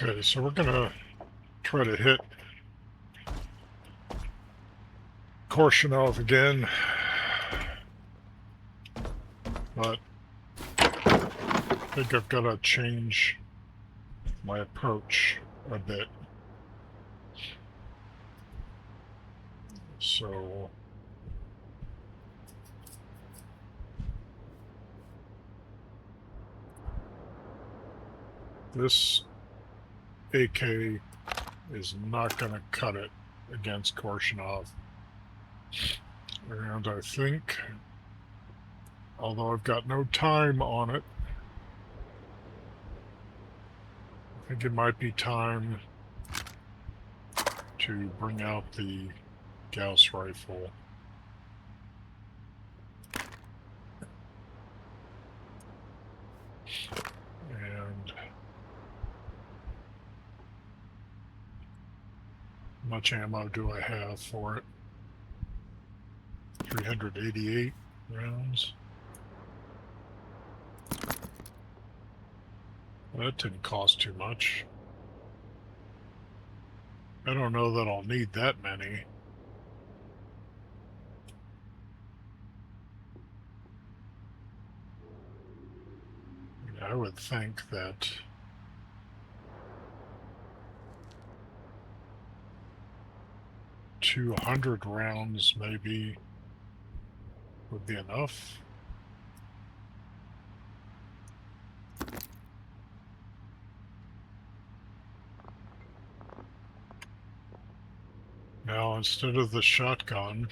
Okay, so we're gonna try to hit Korshunov again, but I think I've got to change my approach a bit. So this AK is not going to cut it against Korshunov. And I think, although I've got no time on it, I think it might be time to bring out the Gauss rifle. And how much ammo do I have for it? 388 rounds. Well, that didn't cost too much. I don't know that I'll need that many. I would think that 200 rounds maybe would be enough. Now, instead of the shotgun,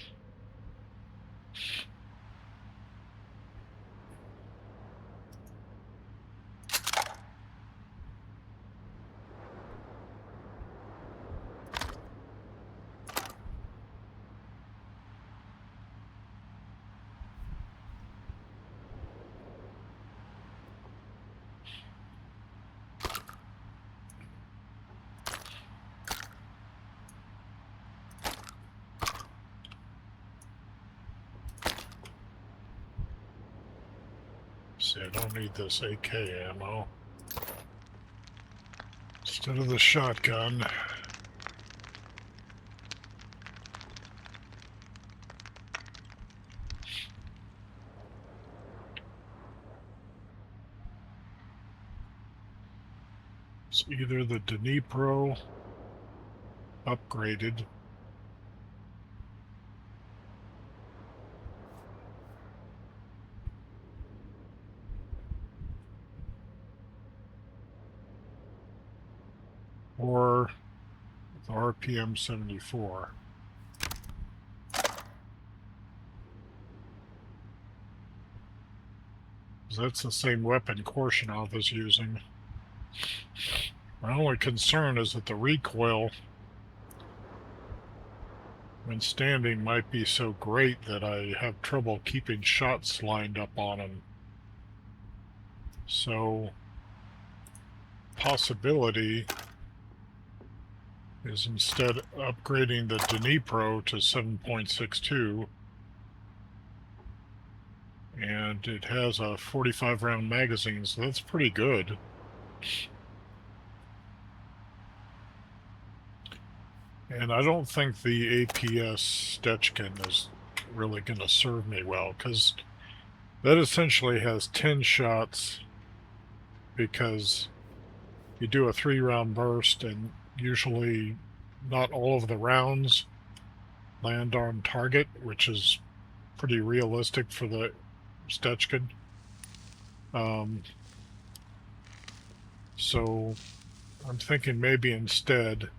see, I don't need this AK ammo. Instead of the shotgun, it's either the Dnipro upgraded or the RPM 74. That's the same weapon Korshunov is using. My only concern is that the recoil when standing might be so great that I have trouble keeping shots lined up on him. So, possibility is instead upgrading the Dnipro to 7.62, and it has a 45 round magazine, so that's pretty good. And I don't think the APS Stechkin is really going to serve me well, because that essentially has 10 shots, because you do a 3-round burst, and usually not all of the rounds land on target, which is pretty realistic for the Stechkin. So I'm thinking maybe instead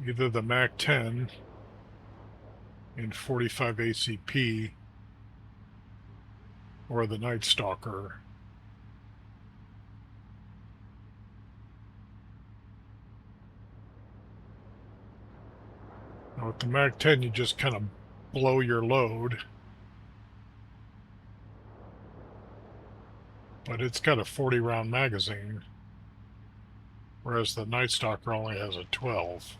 either the MAC-10 in 45 ACP or the Night Stalker. Now with the MAC-10 you just kind of blow your load, but it's got a 40 round magazine, whereas the Night Stalker only has a 12.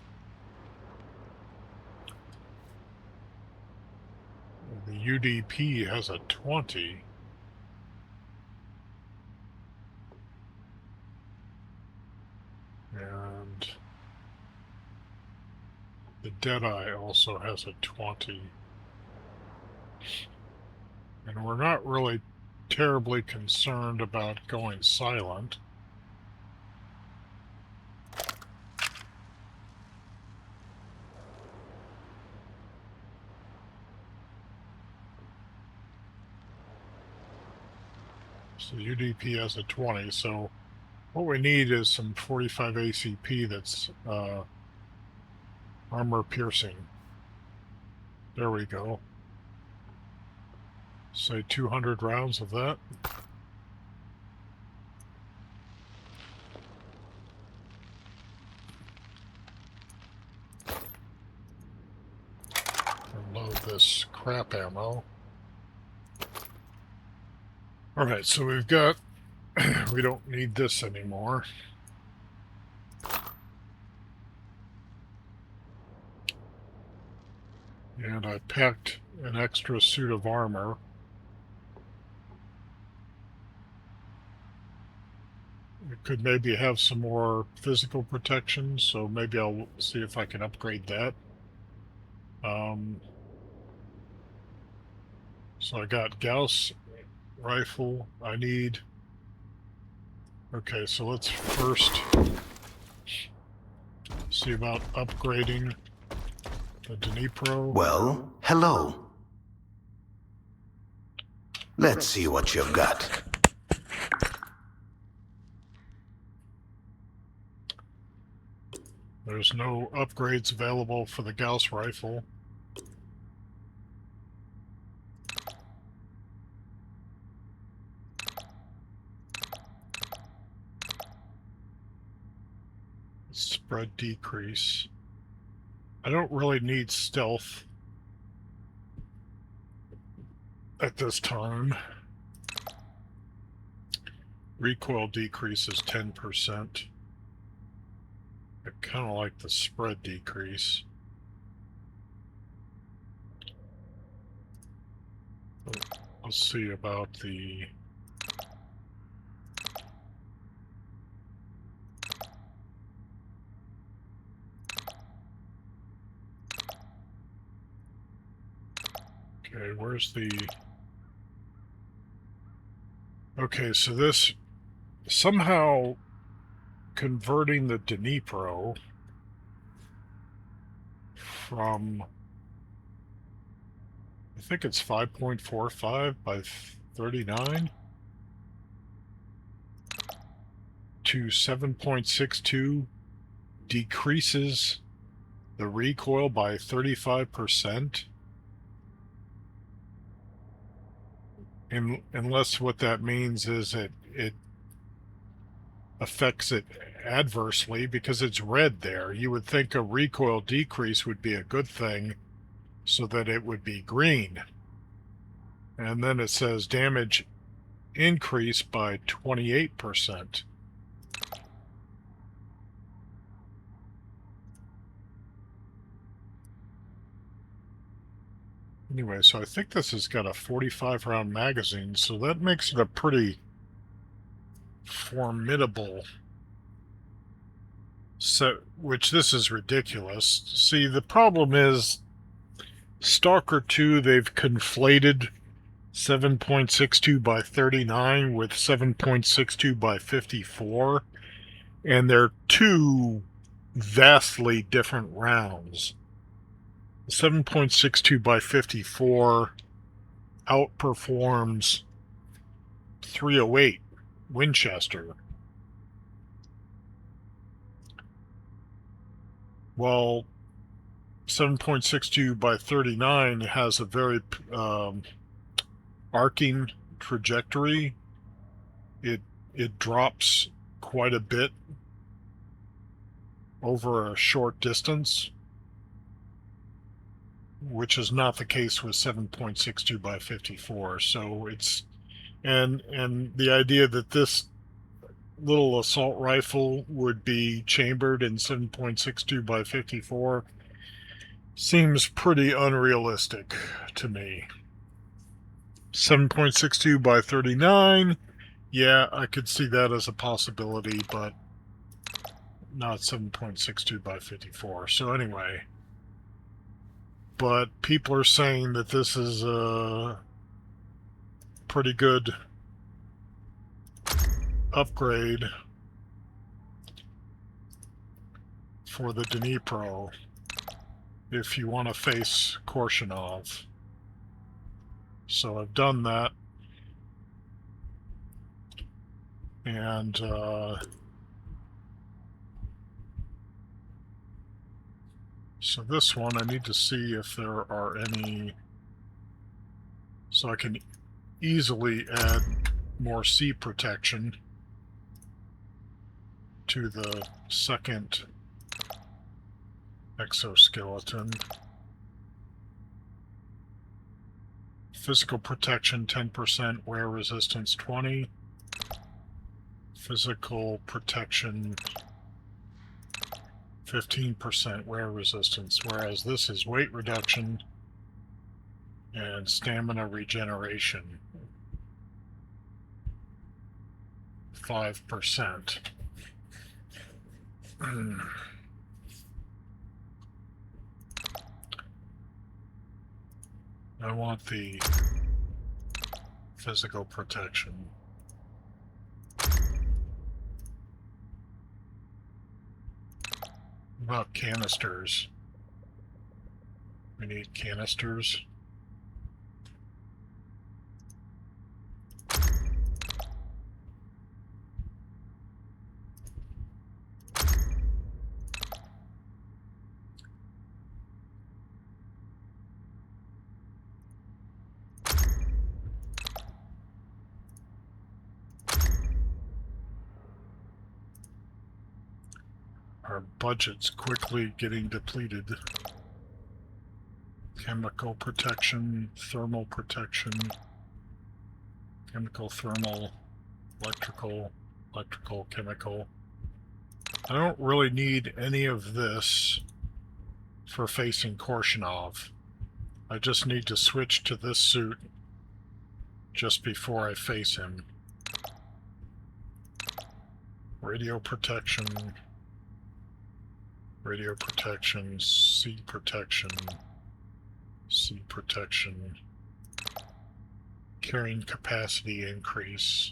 The UDP has a 20. And the Deadeye also has a 20. And we're not really terribly concerned about going silent. So UDP has a 20, so what we need is some 45 ACP that's armor piercing. There we go. Say 200 rounds of that. Load this crap ammo. Alright, so we've got... we don't need this anymore. And I packed an extra suit of armor. We could maybe have some more physical protection, so maybe I'll see if I can upgrade that. So I got Gauss rifle. I need... Okay, so let's first see about upgrading the Dnipro. Well, hello. Let's see what you've got. There's no upgrades available for the Gauss rifle. Spread decrease. I don't really need stealth at this time. Recoil decrease is 10%. I kind of like the spread decrease. Let's see about the... Okay, where's the... Okay, so this... Somehow converting the Dnipro from... I think it's 5.45 by 39 to 7.62 decreases the recoil by 35%. Unless what that means is it affects it adversely because it's red there. You would think a recoil decrease would be a good thing so that it would be green. And then it says damage increase by 28%. Anyway, so I think this has got a 45 round magazine, so that makes it a pretty formidable set, which this is ridiculous. See, the problem is Stalker 2, they've conflated 7.62 by 39 with 7.62 by 54, and they're two vastly different rounds. 7.62 by 54 outperforms 308 Winchester. While 7.62 by 39 has a very arcing trajectory. It drops quite a bit over a short distance, which is not the case with 7.62 by 54. So it's and the idea that this little assault rifle would be chambered in 7.62 by 54 seems pretty unrealistic to me. 7.62 by 39, yeah, I could see that as a possibility, but No, it's 7.62 by 54. So anyway, but people are saying that this is a pretty good upgrade for the Dnipro if you want to face Korshunov. So I've done that. And so this one, I need to see if there are any, so I can easily add more sea protection to the second exoskeleton. Physical protection 10%, wear resistance 20. Physical protection 15% wear resistance, whereas this is weight reduction and stamina regeneration 5%. I want the physical protection. What about canisters? We need canisters. Our budget's quickly getting depleted. Chemical protection, thermal protection, chemical, thermal, electrical, chemical. I don't really need any of this for facing Korshunov. I just need to switch to this suit just before I face him. Radio protection, sea protection, carrying capacity increase.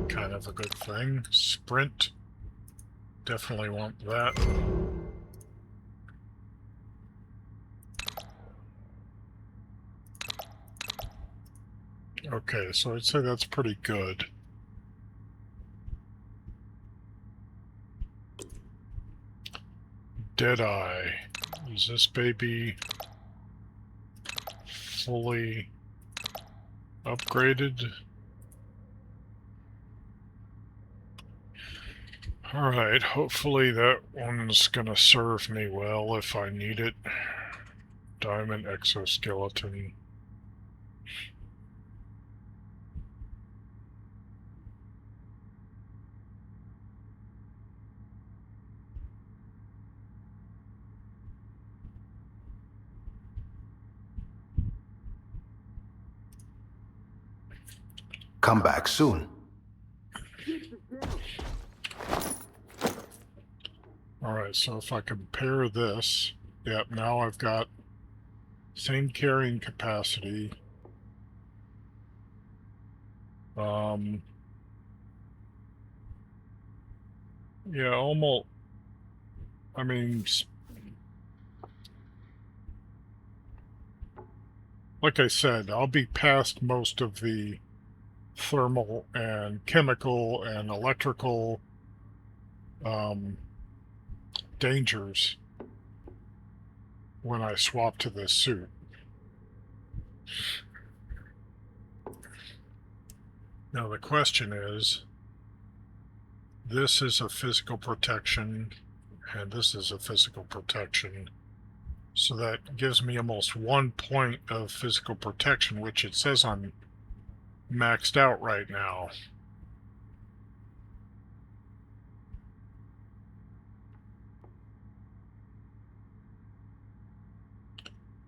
Kind of a good thing. Sprint, definitely want that. Okay, so I'd say that's pretty good. Deadeye. Is this baby fully upgraded? Alright, hopefully that one's gonna serve me well if I need it. Diamond exoskeleton. Come back soon. Alright, so if I compare this, yep, now I've got same carrying capacity. Yeah, almost, I mean, like I said, I'll be past most of the thermal and chemical and electrical dangers when I swap to this suit. Now the question is, this is a physical protection and this is a physical protection. So that gives me almost 1 point of physical protection, which it says I'm maxed out right now.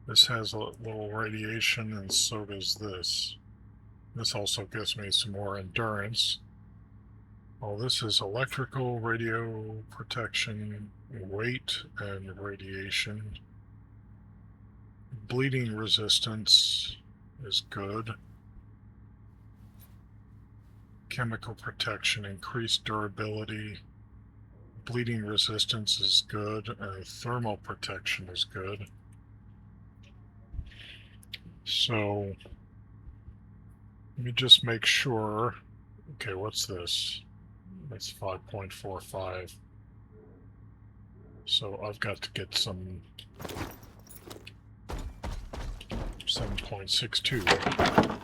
This has a little radiation, and so does this. This also gives me some more endurance. Oh, this is electrical, radio protection, weight, and radiation. Bleeding resistance is good. Chemical protection, increased durability. Bleeding resistance is good, and thermal protection is good. So, let me just make sure. Okay, what's this? That's 5.45. So I've got to get some 7.62.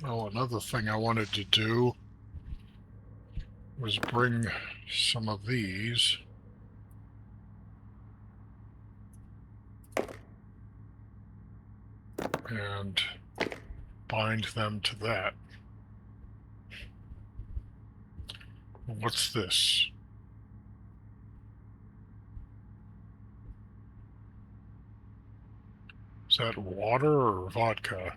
Oh, another thing I wanted to do was bring some of these and bind them to that. What's this? Is that water or vodka?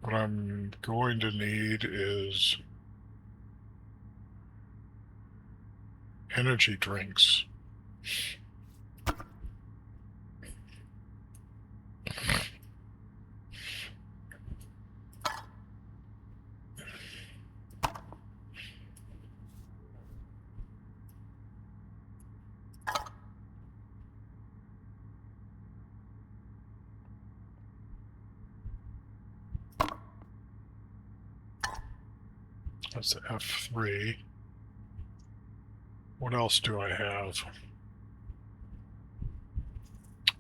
What I'm going to need is energy drinks. That's the F3. What else do I have?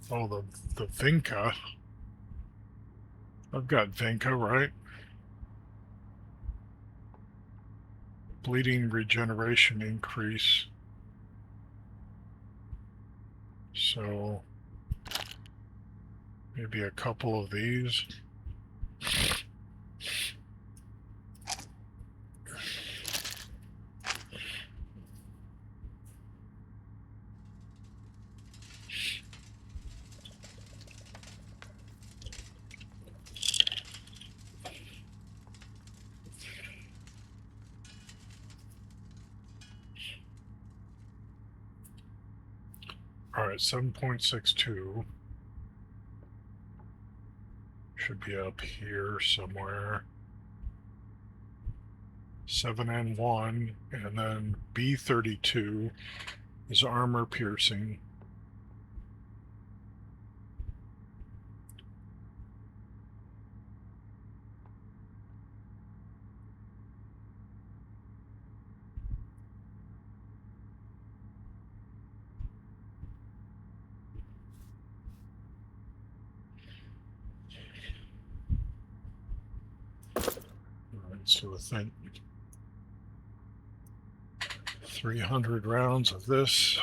Oh, the Vinca. I've got Vinca, right? Bleeding regeneration increase. So maybe a couple of these. All right, 7.62 should be up here somewhere. 7N1, and then B32 is armor piercing. So I think 300 rounds of this.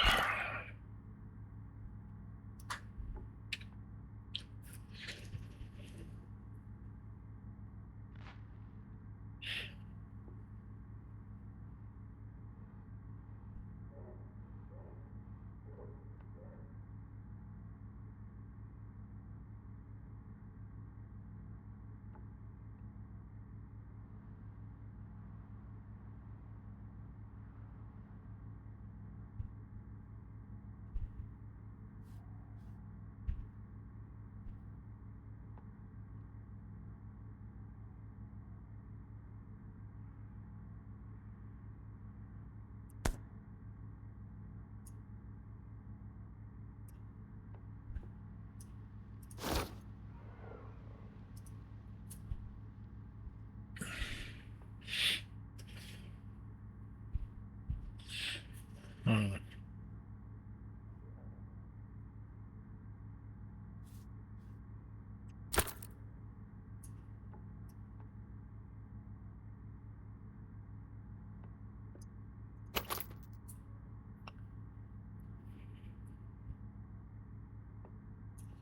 Hmm.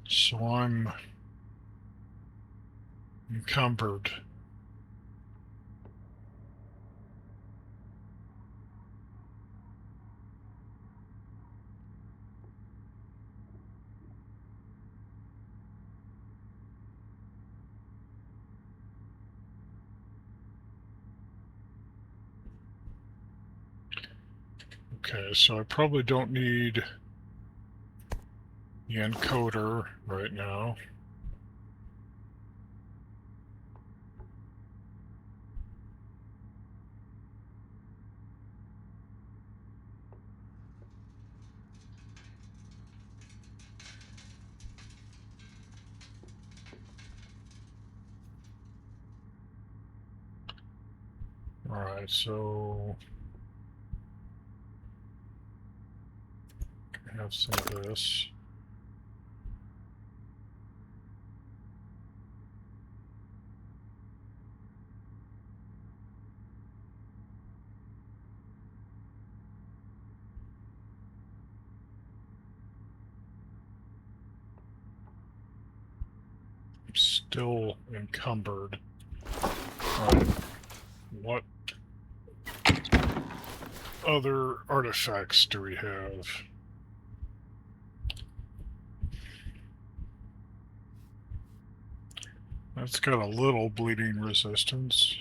So I'm encumbered. Okay, so I probably don't need the encoder right now. Alright, so I have some of this. I'm still encumbered. Alright, what other artifacts do we have? That's got a little bleeding resistance.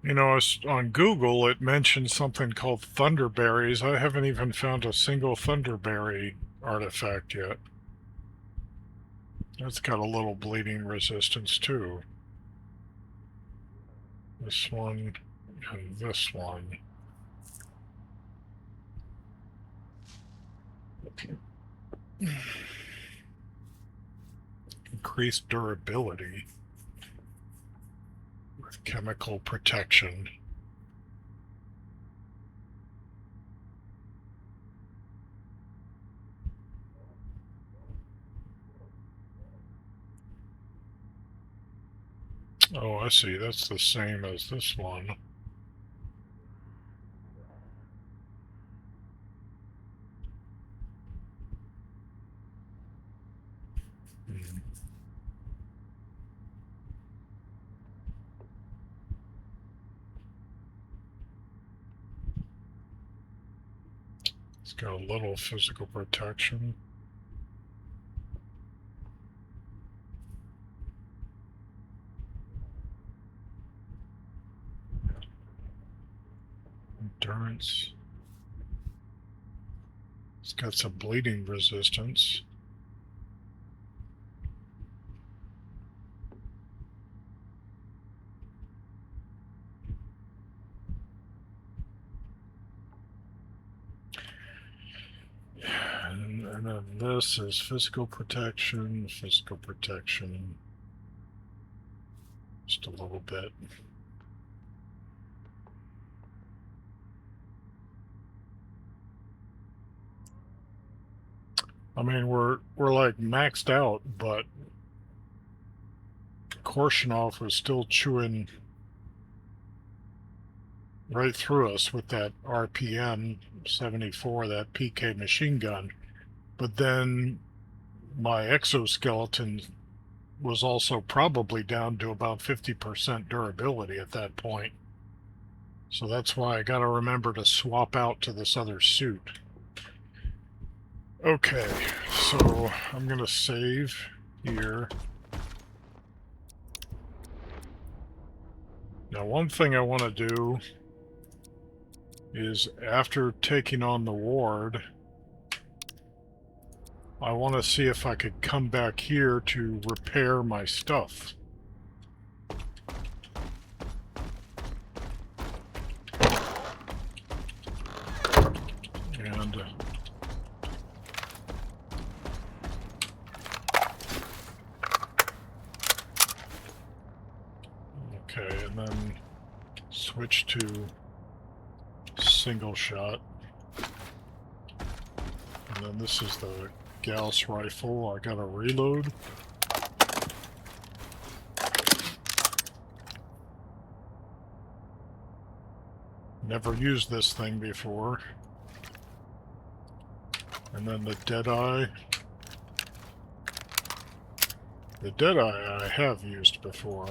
You know, on Google, it mentioned something called thunderberries. I haven't even found a single thunderberry artifact yet. That's got a little bleeding resistance, too. This one and this one. Increased durability with chemical protection. Oh, I see. That's the same as this one. Hmm. It's got a little physical protection. Endurance. It's got some bleeding resistance. And then this is physical protection, just a little bit. I mean, we're like maxed out, but Korshunov was still chewing right through us with that RPM 74, that PK machine gun. But then my exoskeleton was also probably down to about 50% durability at that point. So that's why I got to remember to swap out to this other suit. Okay, so I'm going to save here. Now, one thing I want to do is, after taking on the ward, I want to see if I could come back here to repair my stuff. And okay, and then switch to single shot. And then this is the Gauss rifle. I gotta reload. Never used this thing before. And then the Deadeye. The Deadeye I have used before.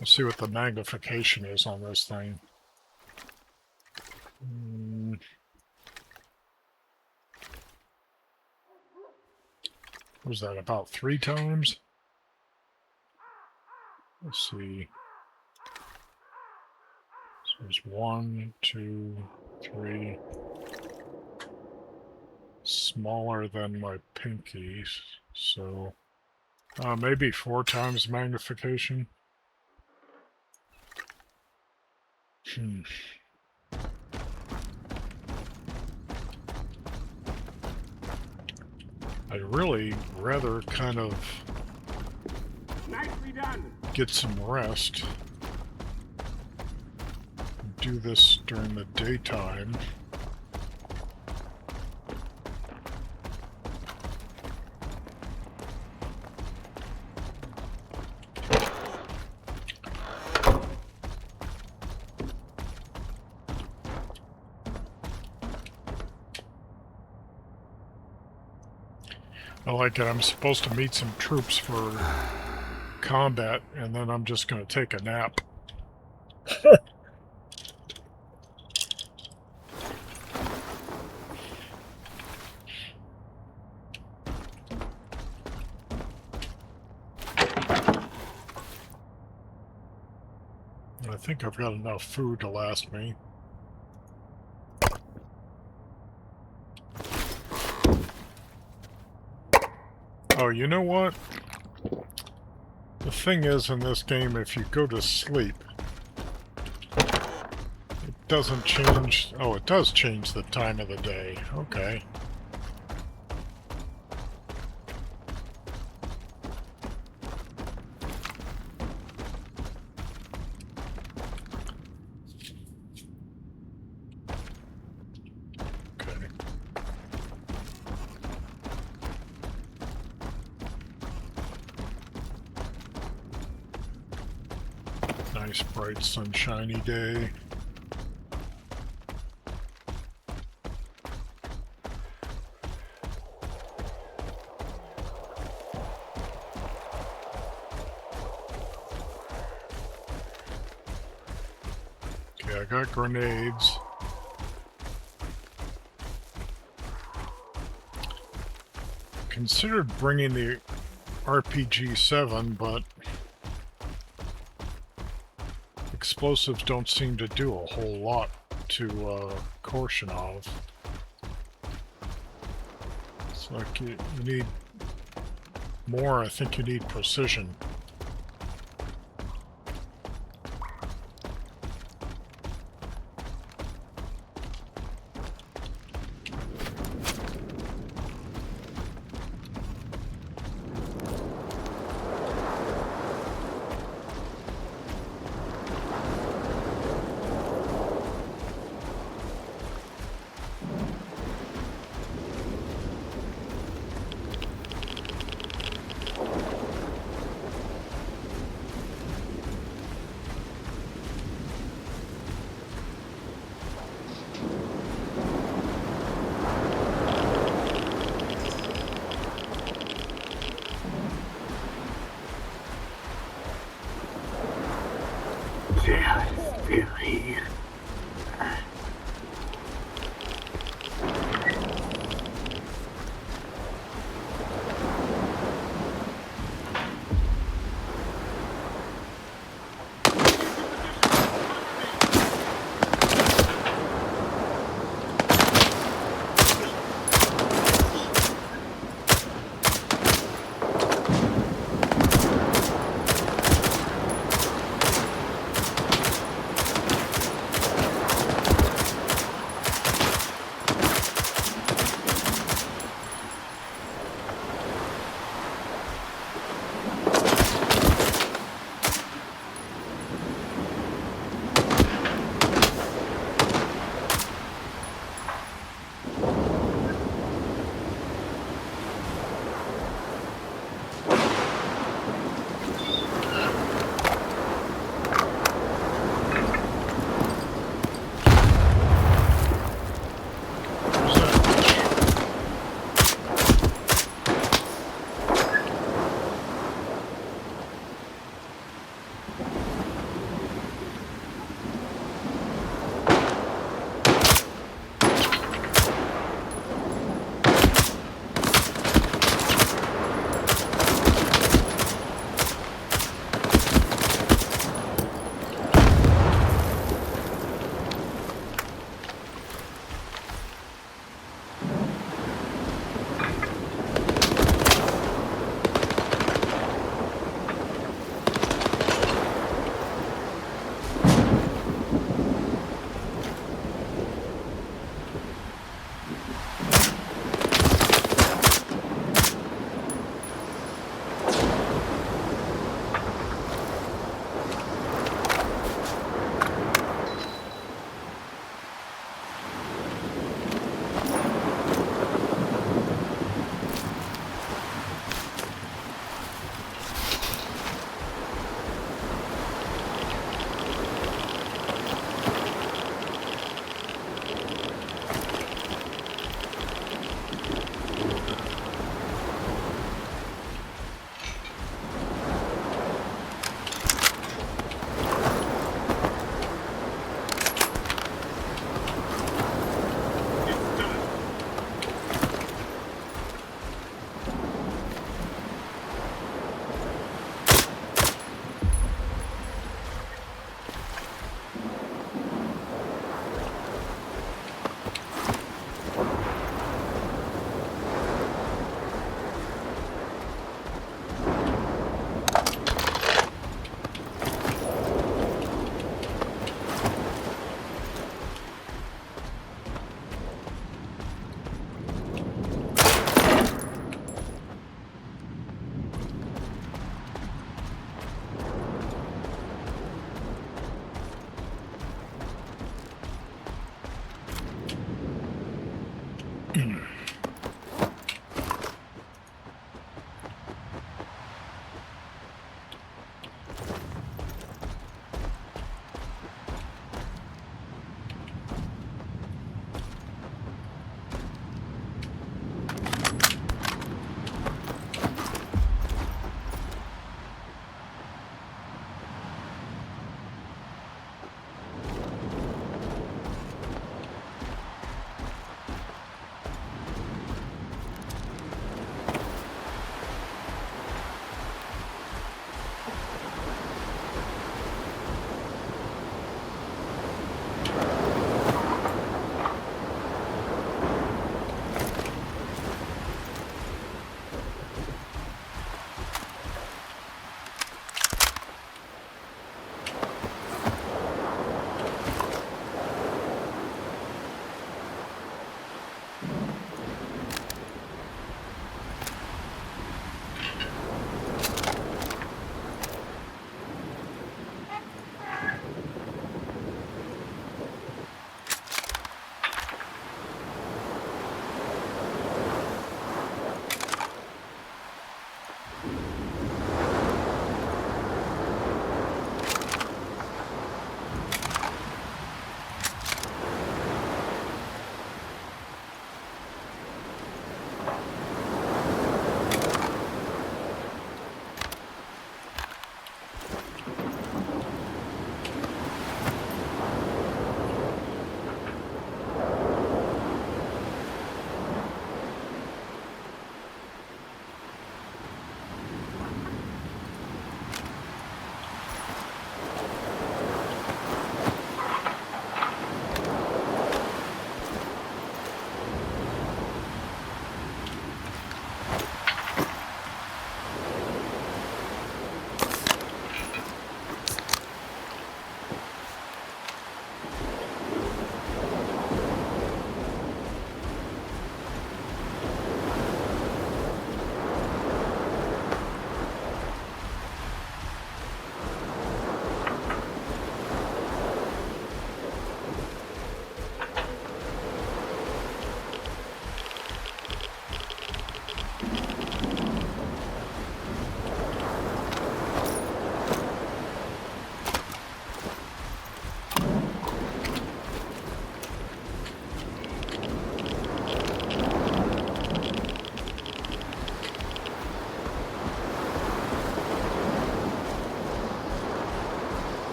Let's see what the magnification is on this thing. What was that, about 3 times? Let's see. So it's 1, 2, 3. Smaller than my pinky, so maybe 4 times magnification. I'd really rather kind of get some rest. Do this during the daytime. I like it. I'm supposed to meet some troops for combat, and then I'm just going to take a nap. I think I've got enough food to last me. Oh, you know what? The thing is, in this game, if you go to sleep, it doesn't change... Oh, it does change the time of the day. Okay. Nice, bright, sunshiny day. Okay, I got grenades. Considered bringing the RPG-7, but explosives don't seem to do a whole lot to Korshunov. It's like you need more. I think you need precision.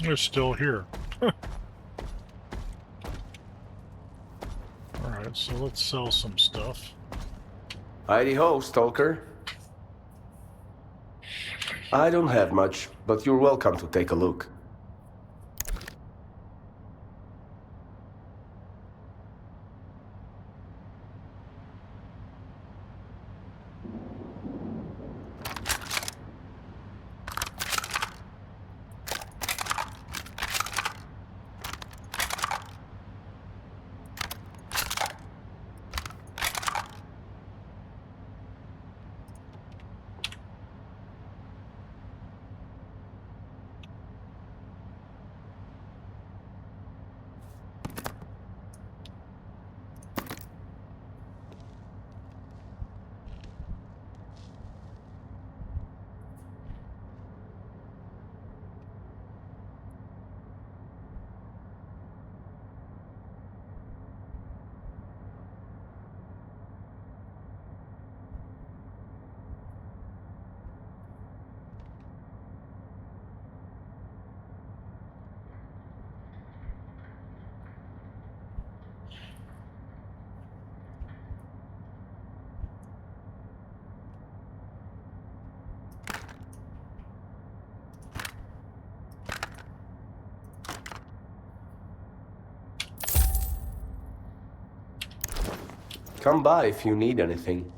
They're still here. Alright, so let's sell some stuff. Heidi-ho, Stalker. I don't have much, but you're welcome to take a look. Come by if you need anything.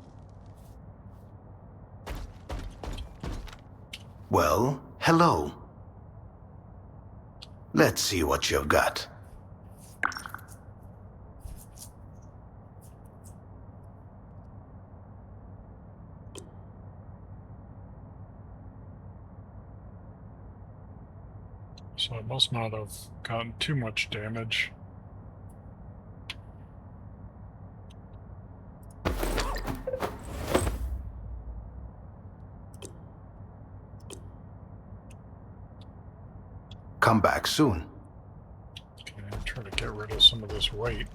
Well, hello. Let's see what you've got. So it must not have gotten too much damage. Come back soon. Okay, I'm trying to get rid of some of this weight.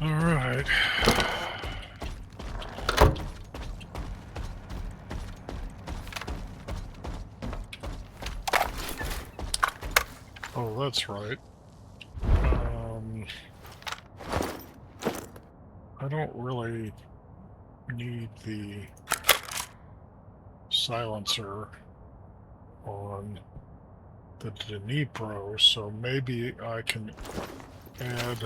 All right. Oh, that's right. I don't really need the silencer on the Dnipro, so maybe I can add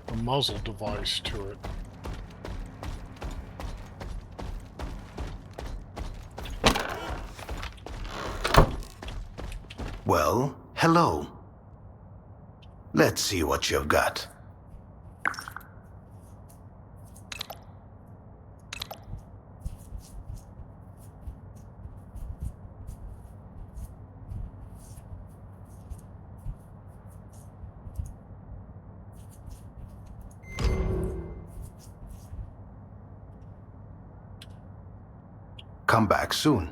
a muzzle device to it. Well, hello. Let's see what you've got. Come back soon.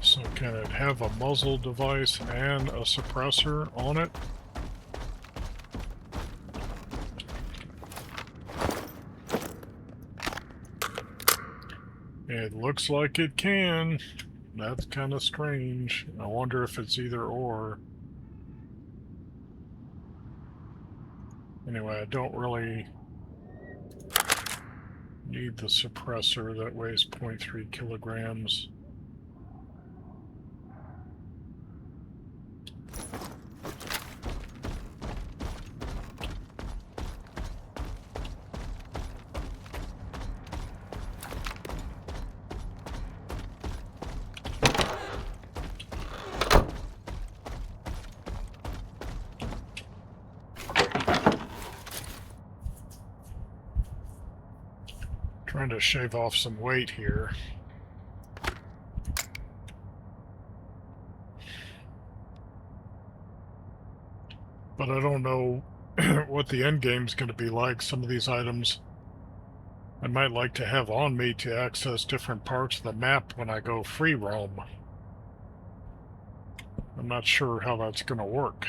So can it have a muzzle device and a suppressor on it? It looks like it can. That's kind of strange. I wonder if it's either or. Anyway, I don't really need the suppressor that weighs 0.3 kilograms. Trying to shave off some weight here. But I don't know what the end game's going to be like. Some of these items I might like to have on me to access different parts of the map when I go free roam. I'm not sure how that's going to work.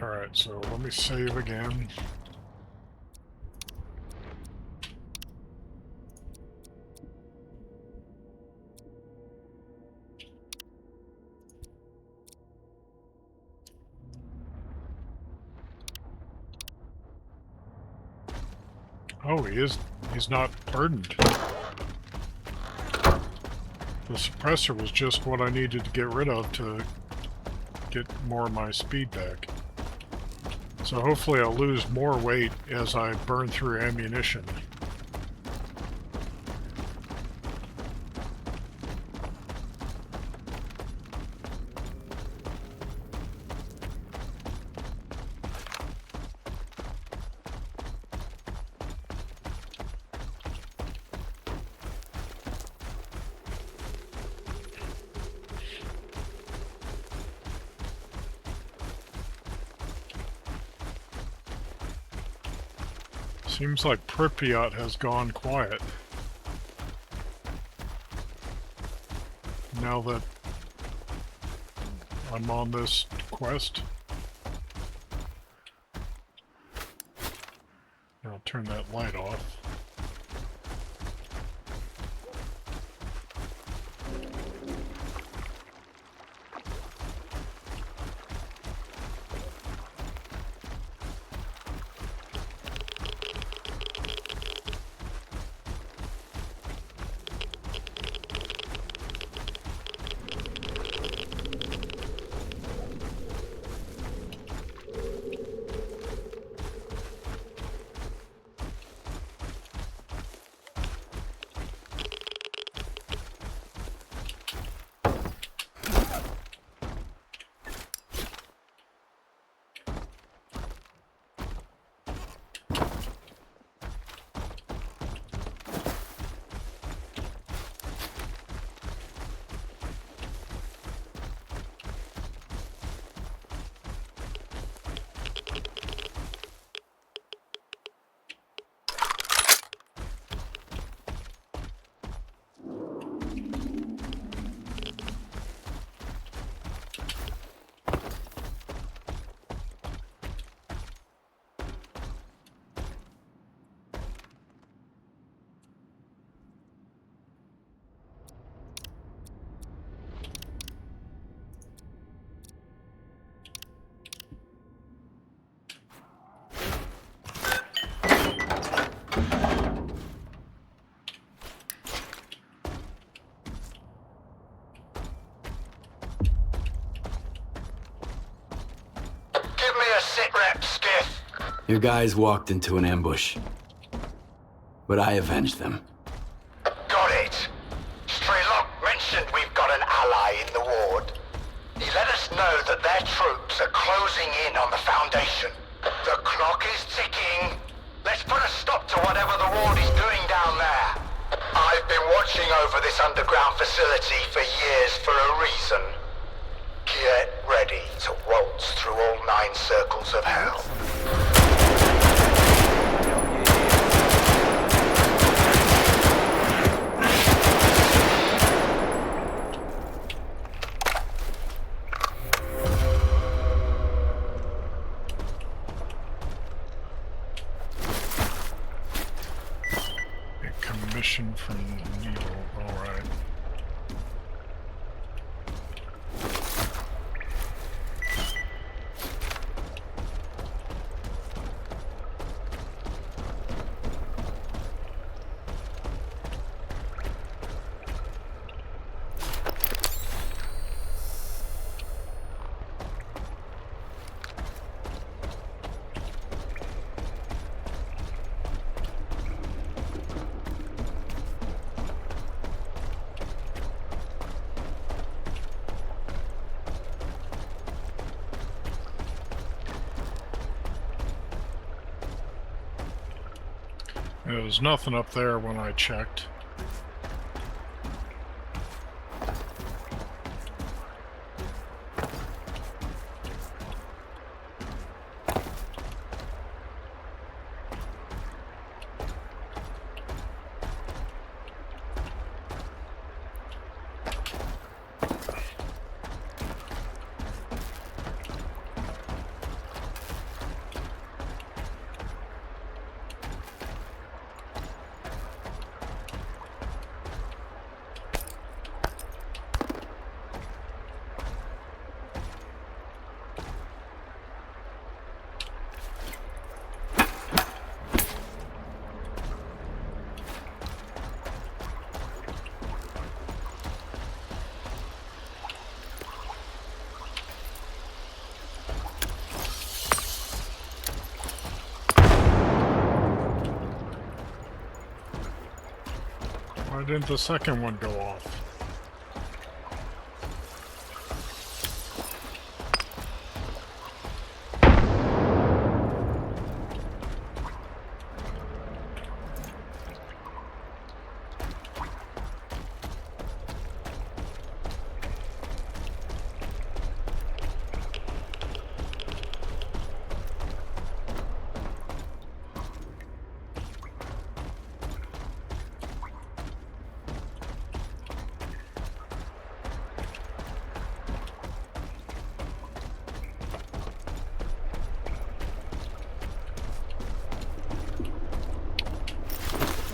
Alright, so let me save again. Oh, he's not burdened. The suppressor was just what I needed to get rid of to get more of my speed back. So hopefully I'll lose more weight as I burn through ammunition. Seems like Pripyat has gone quiet. Now that I'm on this quest. I'll turn that light off. a sitrep, Skiff. Your guys walked into an ambush. But I avenged them. Got it. Strelok mentioned we've got an ally in the ward. He let us know that their troops are closing in on the Foundation. The clock is ticking. Let's put a stop to whatever the ward is doing down there. I've been watching over this underground facility for years for a reason. Get ready to waltz through all 9 circles of hell. Commission from Needle, alright. There was nothing up there when I checked. Why didn't the second one go off?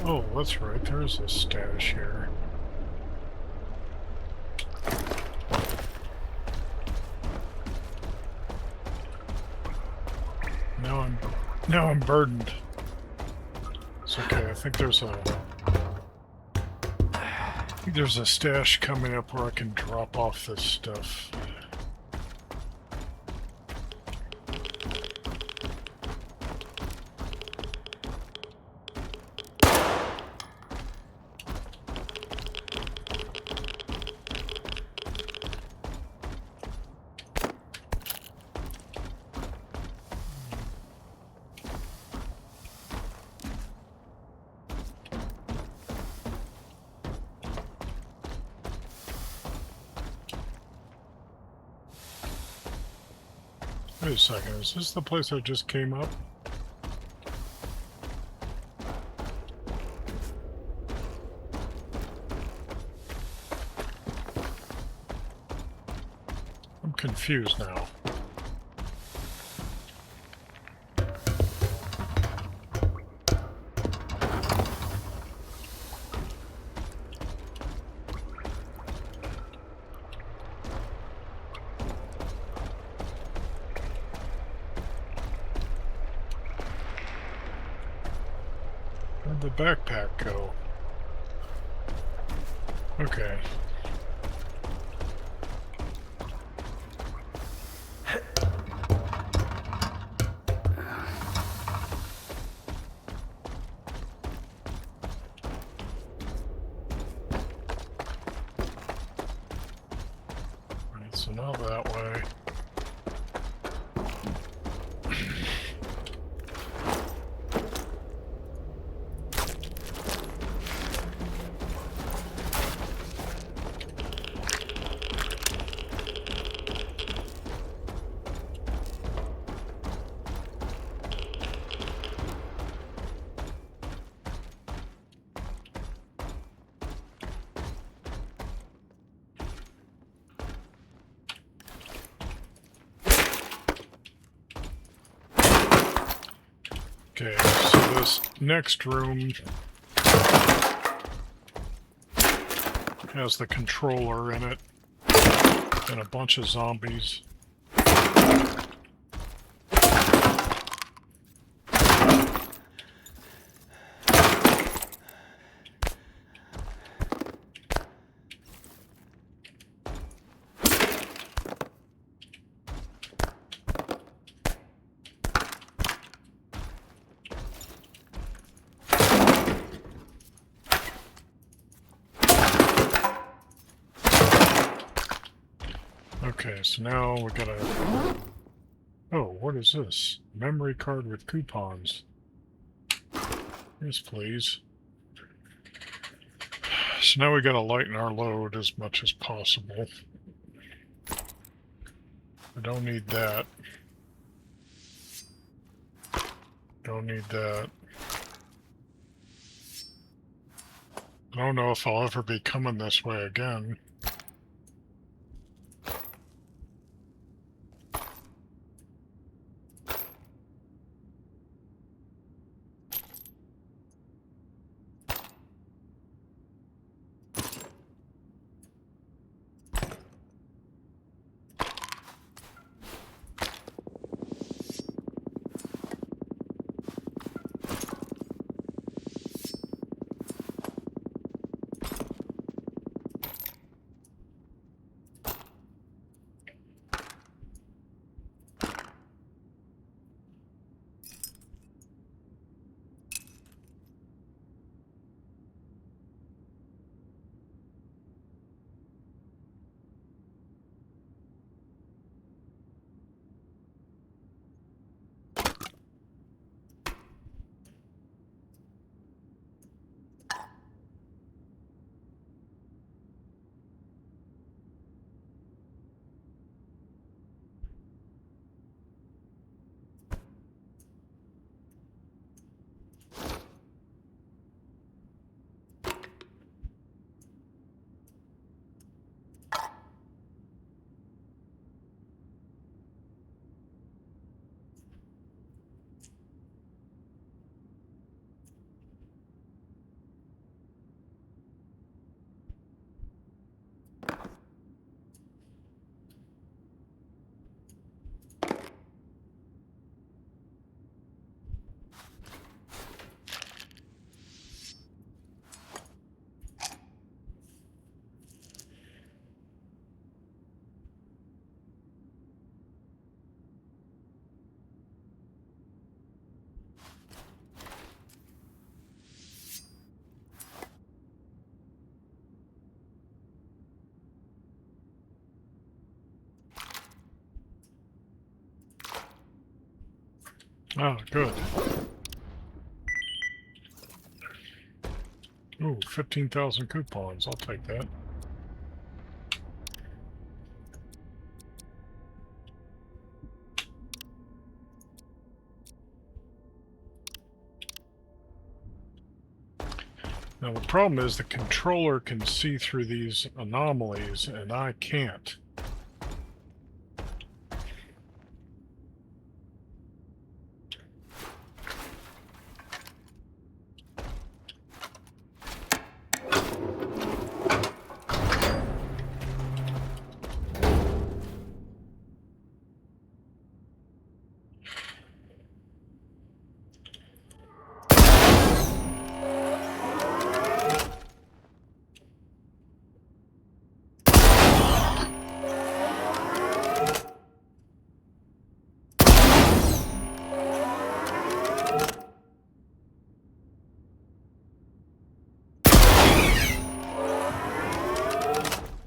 Oh, that's right, there's a stash here. Now I'm burdened. It's okay, I think there's a stash coming up where I can drop off this stuff. Wait a second, is this the place I just came up? I'm confused now. Where'd the backpack go? Okay. So not that way. Okay, so this next room has the controller in it and a bunch of zombies. Okay, so now we gotta... Oh, what is this? Memory card with coupons. Yes, please. So now we gotta lighten our load as much as possible. I don't need that. Don't need that. I don't know if I'll ever be coming this way again. Ah, good. Ooh, 15,000 coupons. I'll take that. Now the problem is the controller can see through these anomalies, and I can't.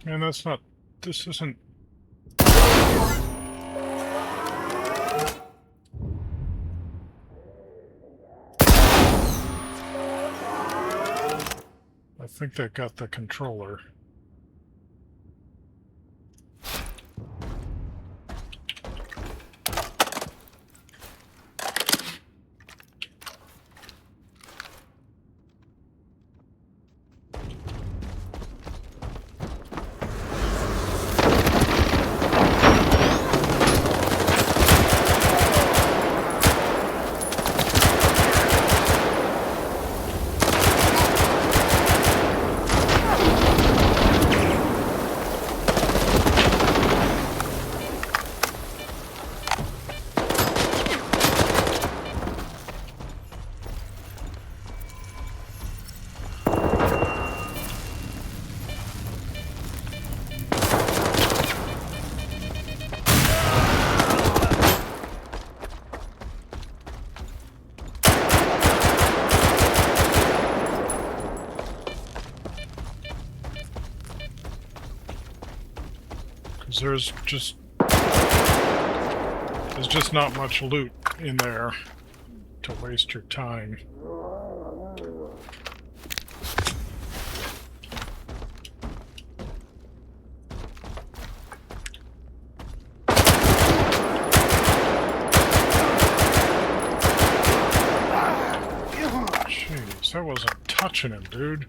Man, that's not... This isn't think that got the controller. There's just not much loot in there to waste your time. Jeez, that wasn't touching him, dude.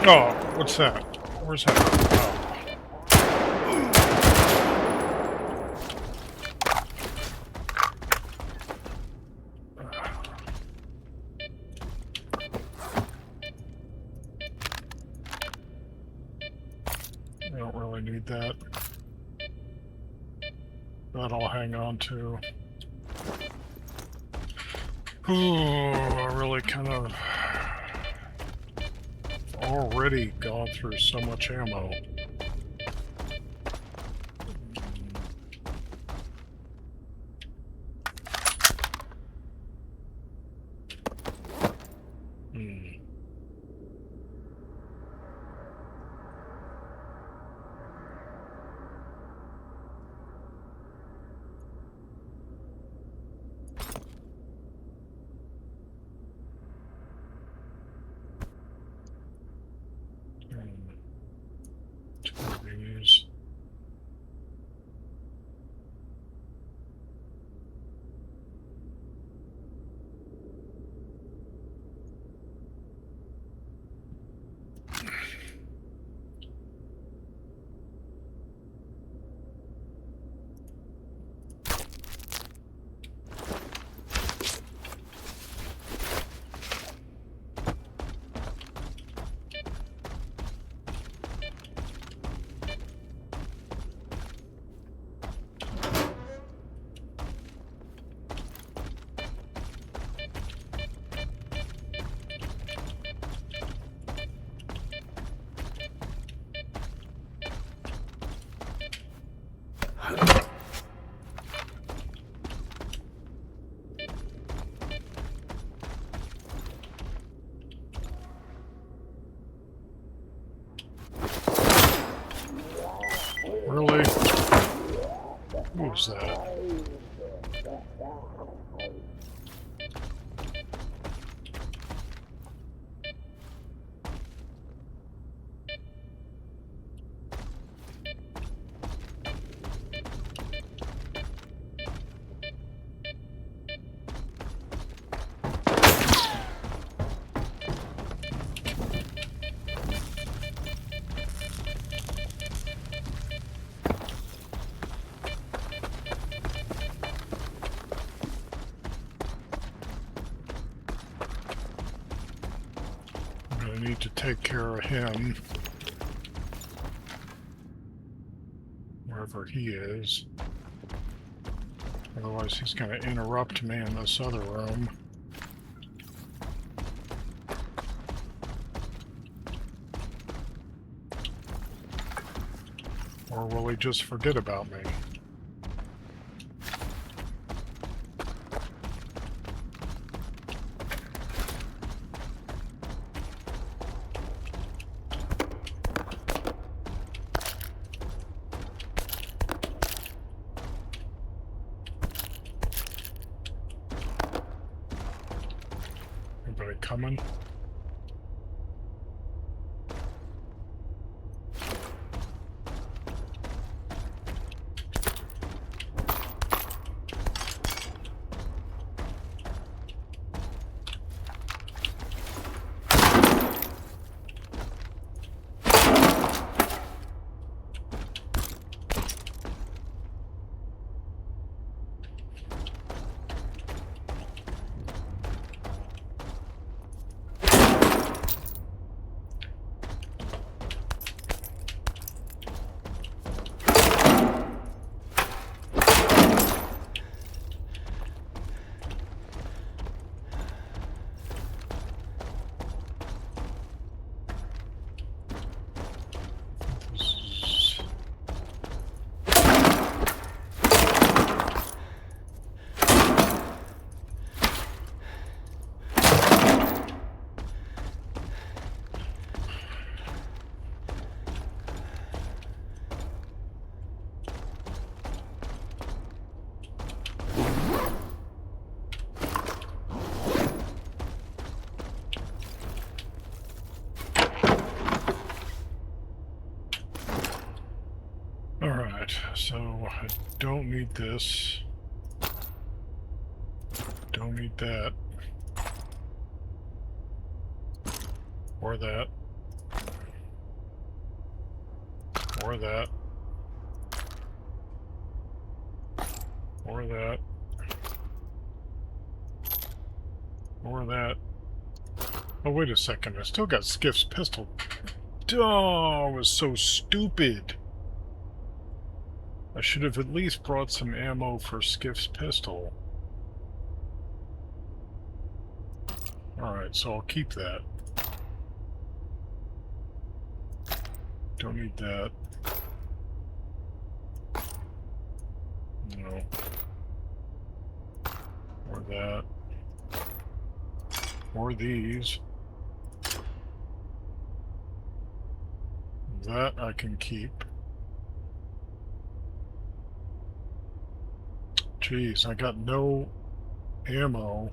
Oh, what's that? Where's that? I don't really need that. That I'll hang on to. Ooh, I really kind of already gone through so much ammo. Really? Who's that? Need to take care of him, wherever he is. Otherwise he's going to interrupt me in this other room. Or will he just forget about me? they coming? Alright, so I don't need this. Don't need that. Or that. Or that. Or that. Or that. Oh, wait a second. I still got Skiff's pistol. Oh, I was so stupid. I should have at least brought some ammo for Skiff's pistol. Alright, so I'll keep that. Don't need that. No. Or that. Or these. That I can keep. Jeez, I got no ammo.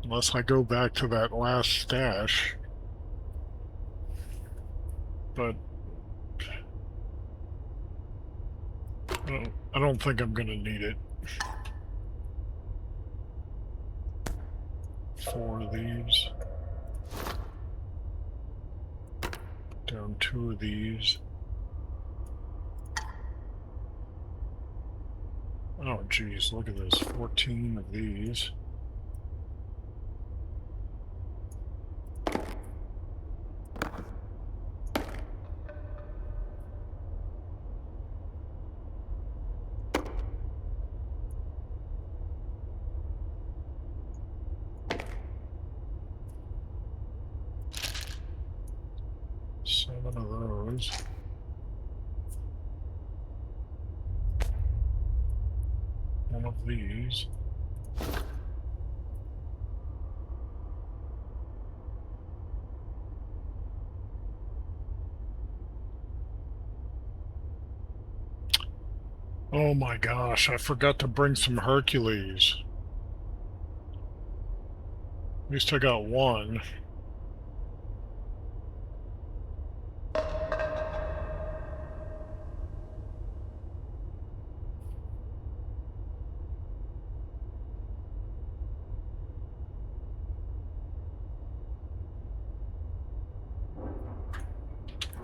Unless I go back to that last stash. But I don't think I'm gonna need it. 4 of these. Down 2 of these. Oh geez, look at this. 14 of these. Seven of those. One of these. Oh my gosh, I forgot to bring some Hercules. At least I got one.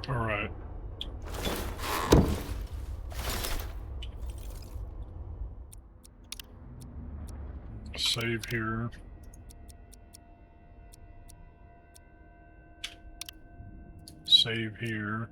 Alright. Save here. Save here.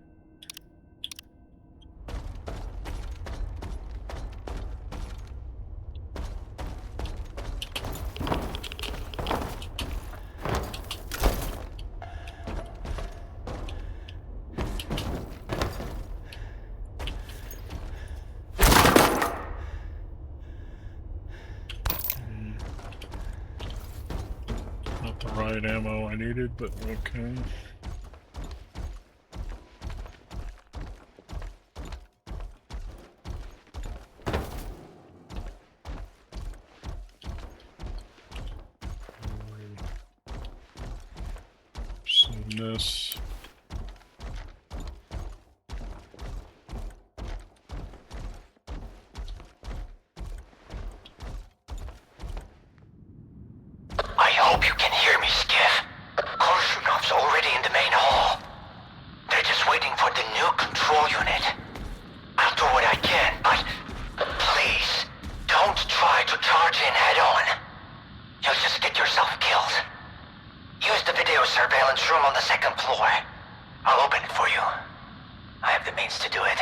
Not the right ammo I needed, but okay. this. I hope you can hear me, Skiff. Korshunov's already in the main hall. They're just waiting for the new control unit. I'll do what I can, but please, don't try to charge in head-on. You'll just get yourself killed. Use the video surveillance room on the second floor. I'll open it for you. I have the means to do it.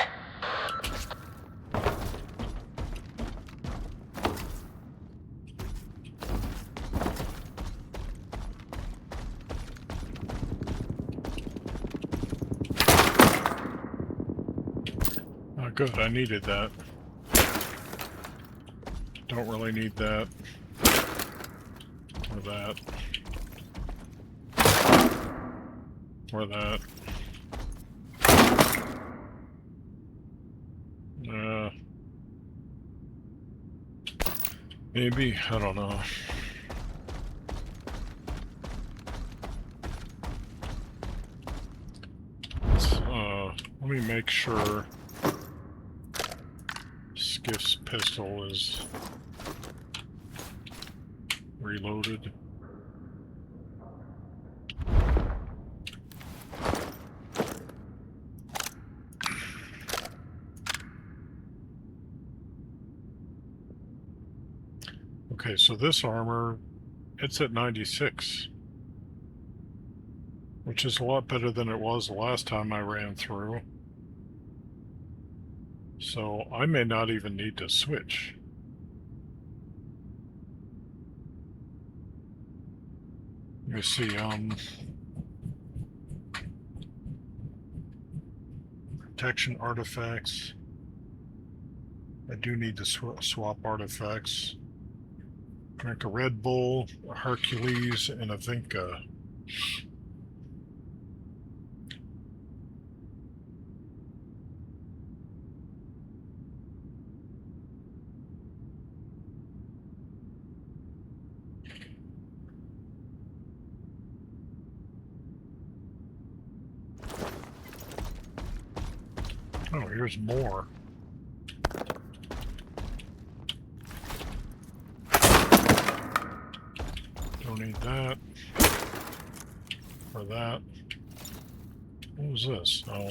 Oh, good. I needed that. Don't really need that. Or that. Or that. Maybe, I don't know. Let me make sure Skiff's pistol is reloaded. Okay, so this armor, it's at 96. Which is a lot better than it was the last time I ran through. So I may not even need to switch. Let me see, protection artifacts. I do need to swap artifacts. Drink a Red Bull, a Hercules, and a Vinca. Oh, here's more. Don't need that. Or that. What was this? Oh.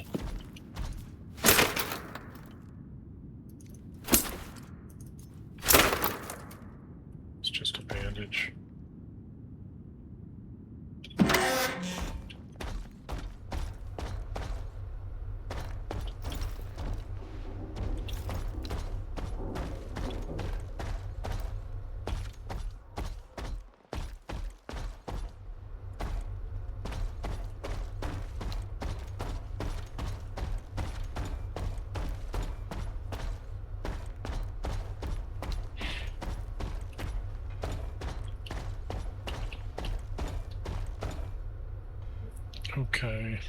It's just a bandage. Okay.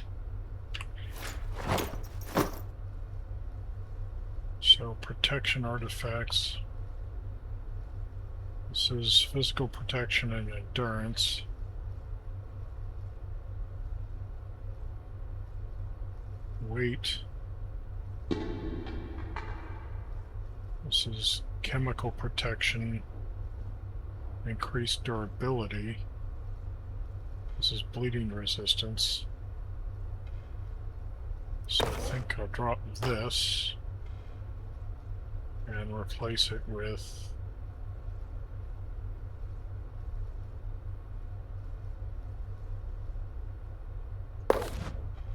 So, protection artifacts. This is physical protection and endurance. Weight. This is chemical protection. Increased durability. This is bleeding resistance. So I think I'll drop this and replace it with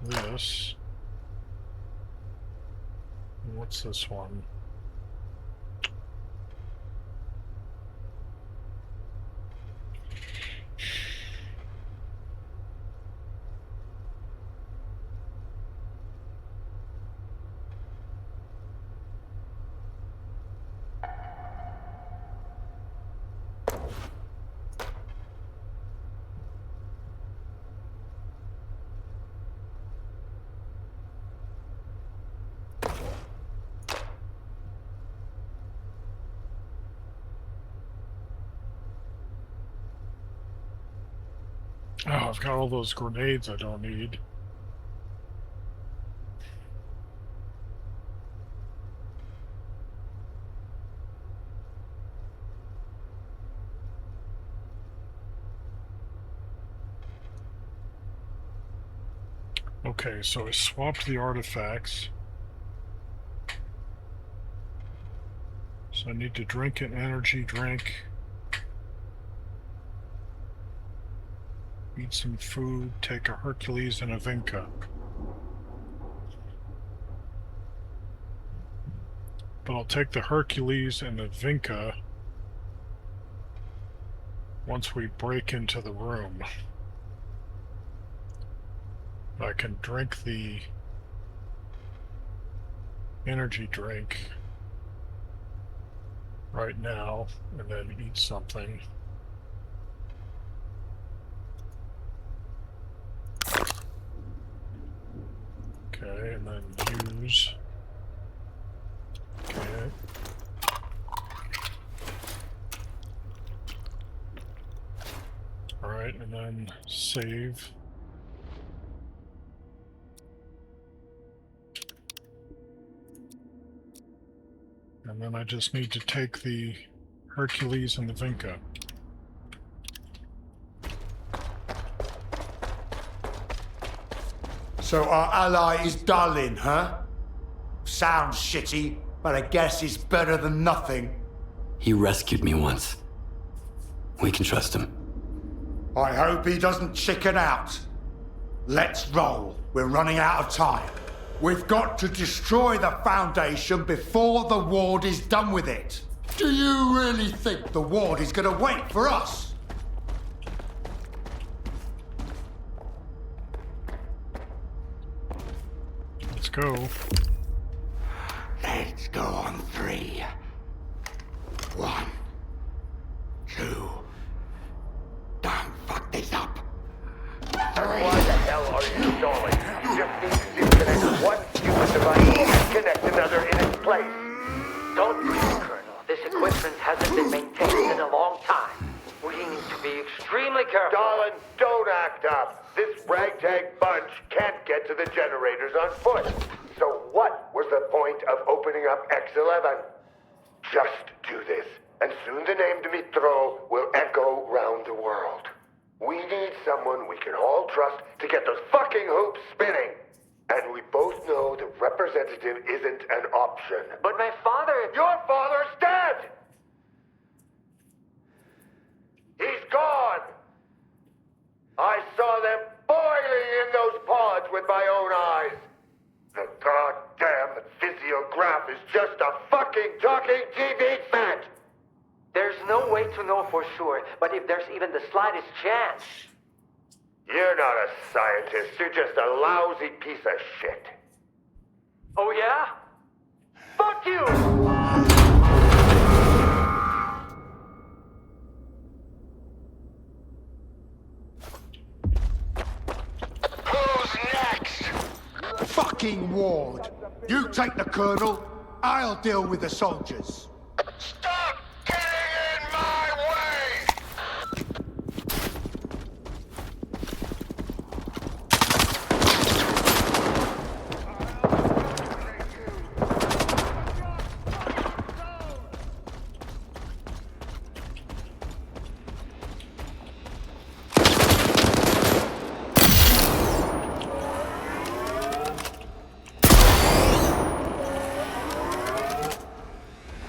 this. And what's this one? Oh, I've got all those grenades I don't need. Okay, so I swapped the artifacts. So I need to drink an energy drink. Eat some food, take a Hercules and a Vinca. But I'll take the Hercules and the Vinca once we break into the room. I can drink the energy drink right now and then eat something. Okay, and then use. Okay. Alright, and then save. And then I just need to take the Hercules and the Vinca. So our ally is Darlin, huh? Sounds shitty, but I guess it's better than nothing. He rescued me once. We can trust him. I hope he doesn't chicken out. Let's roll. We're running out of time. We've got to destroy the Foundation before the Ward is done with it. Do you really think the Ward is gonna wait for us? Let's go. Let's go on 3. 1, 2. Don't fuck this up. Why the hell are you stalling? You just need to disconnect one stupid device and connect another in its place. Don't worry, Colonel. This equipment hasn't been maintained in a long time. We need to be extremely careful. Darlin, don't act up. This ragtag bunch can't get to the generators on foot. So what was the point of opening up X11? Just do this, and soon the name Dmitro will echo round the world. We need someone we can all trust to get those fucking hoops spinning. And we both know the representative isn't an option. But my father... Your father's dead! He's gone! I saw them boiling in those pods with my own eyes. The goddamn physiograph is just a fucking talking TV set! There's no way to know for sure, but if there's even the slightest chance... You're not a scientist, you're just a lousy piece of shit. Oh yeah? Fuck you! Who's next? Fucking Ward. You take the Colonel, I'll deal with the soldiers. Stop getting in my way!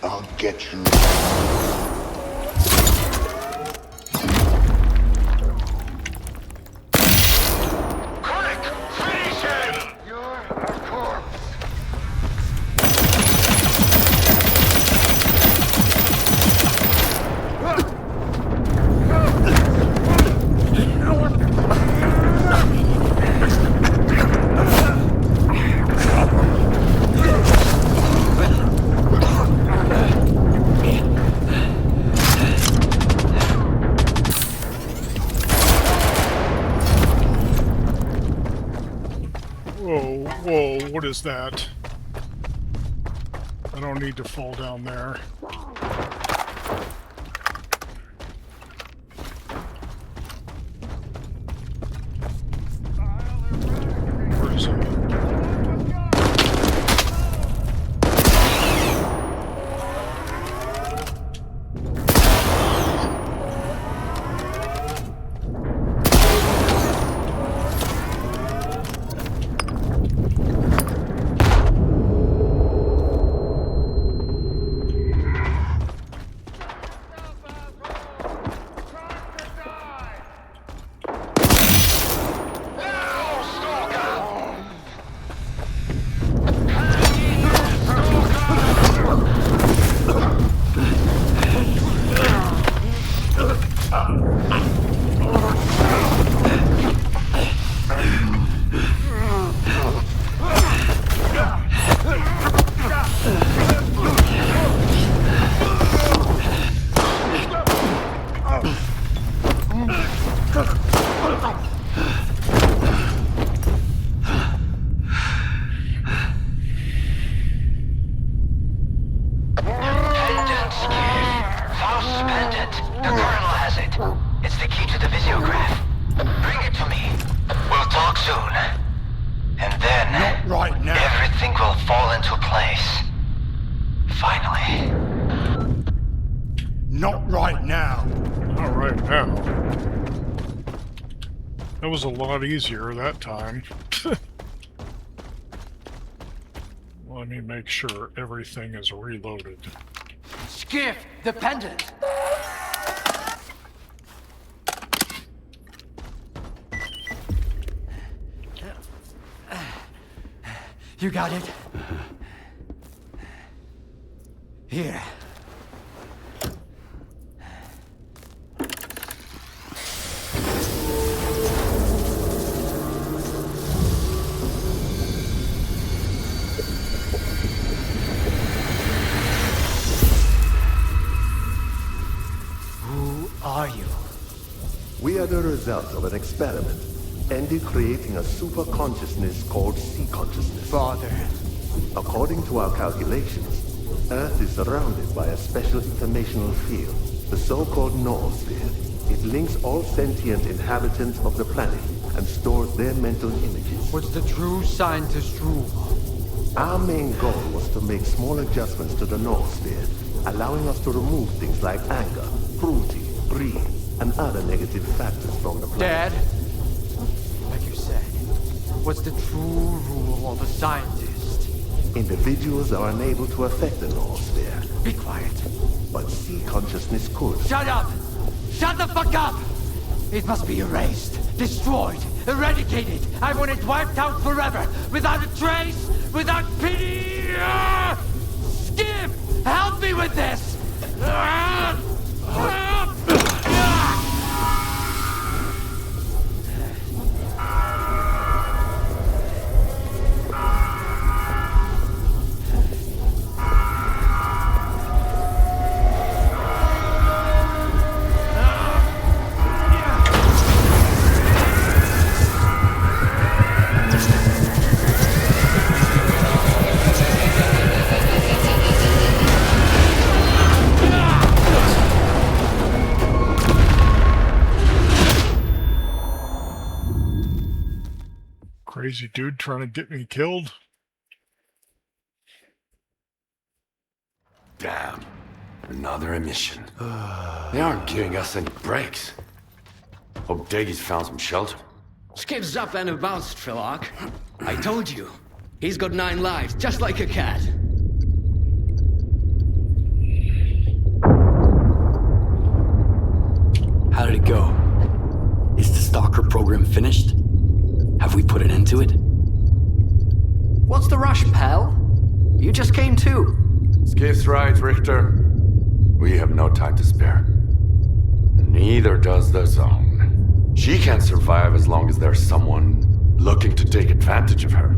I'll get you. Quick! Finish him! You're a corpse. Whoa, whoa, what is that? I don't need to fall down there. It's the key to the visiograph. Bring it to me. We'll talk soon. And then... Not right now. everything will fall into place. Finally. Not right now. Not right now. That was a lot easier that time. Let me make sure everything is reloaded. Skiff, the pendant. You got it? Here. Who are you? We are the result of an experiment, Andy creating a super consciousness called sea consciousness. Father. According to our calculations, Earth is surrounded by a special informational field, the so-called noosphere. It links all sentient inhabitants of the planet and stores their mental images. What's the true scientist rule? Our main goal was to make small adjustments to the noosphere, allowing us to remove things like anger, cruelty, greed, and other negative factors from the planet. Dad, like you said, what's the true rule of a scientist? Individuals are unable to affect the noosphere, Be quiet. but sea consciousness could. Shut up! Shut the fuck up! It must be erased, destroyed, eradicated. I want it wiped out forever, without a trace, without pity! Ah! Skip! Help me with this! Ah! Ah! Crazy dude trying to get me killed. Damn. Another emission. They aren't giving us any breaks. Hope Daggy's found some shelter. Skip's up and about, Strelok. I told you. He's got 9 lives, just like a cat. How did it go? Is the Stalker program finished? Have we put an end to it? What's the rush, pal? You just came too. Skiff's right, Richter. We have no time to spare. Neither does the Zone. She can't survive as long as there's someone looking to take advantage of her.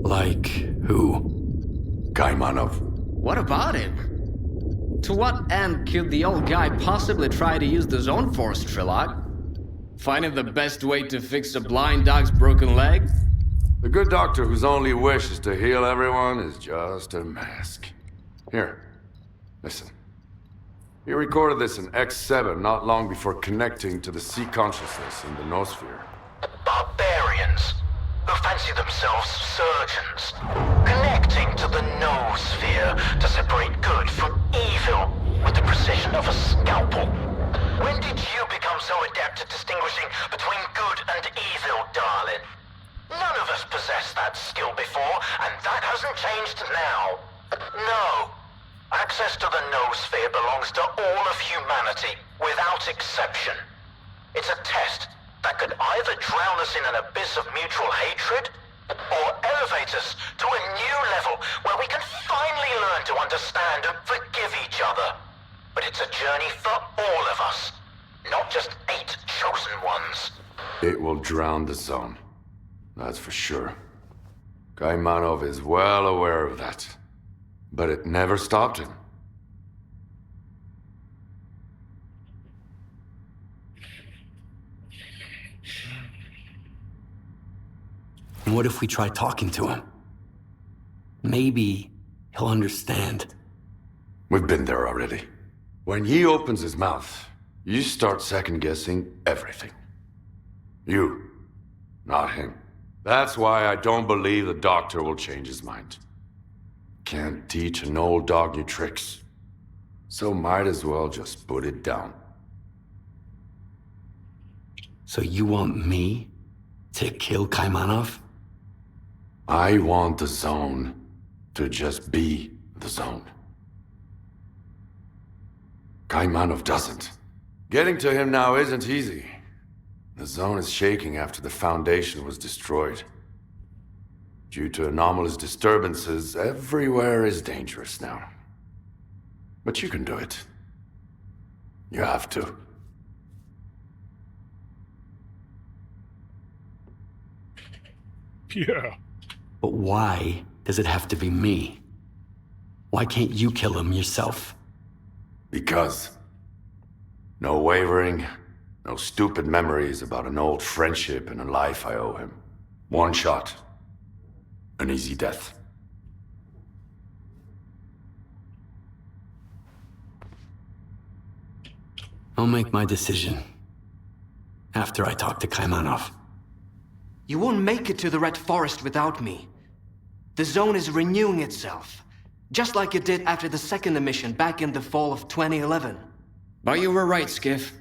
Like who? Gaimanov. What about him? To what end could the old guy possibly try to use the Zone for, Strelok? Finding the best way to fix a blind dog's broken leg? The good doctor whose only wish is to heal everyone is just a mask. Here, listen. He recorded this in X7 not long before connecting to the sea consciousness in the noosphere. Barbarians who fancy themselves surgeons, connecting to the noosphere to separate good from evil with the precision of a scalpel. When did you become so adept at distinguishing between good and evil, darling? None of us possessed that skill before, and that hasn't changed now. No. Access to the noosphere belongs to all of humanity, without exception. It's a test that could either drown us in an abyss of mutual hatred, or elevate us to a new level where we can finally learn to understand and forgive each other. But it's a journey for all of us, not just 8 chosen ones. It will drown the Zone. That's for sure. Gaimanov is well aware of that. But it never stopped him. And what if we try talking to him? Maybe he'll understand. We've been there already. When he opens his mouth, you start second-guessing everything. You, not him. That's why I don't believe the doctor will change his mind. Can't teach an old dog new tricks. So might as well just put it down. So you want me to kill Kaimanov? I want the zone to just be the zone. Kaimanov doesn't. Getting to him now isn't easy. The zone is shaking after the Foundation was destroyed. Due to anomalous disturbances, everywhere is dangerous now. But you can do it. You have to. Yeah. But why does it have to be me? Why can't you kill him yourself? Because. No wavering, no stupid memories about an old friendship and a life I owe him. One shot. An easy death. I'll make my decision after I talk to Kaimanov. You won't make it to the Red Forest without me. The zone is renewing itself, just like it did after the second emission back in the fall of 2011. But you were right, Skiff.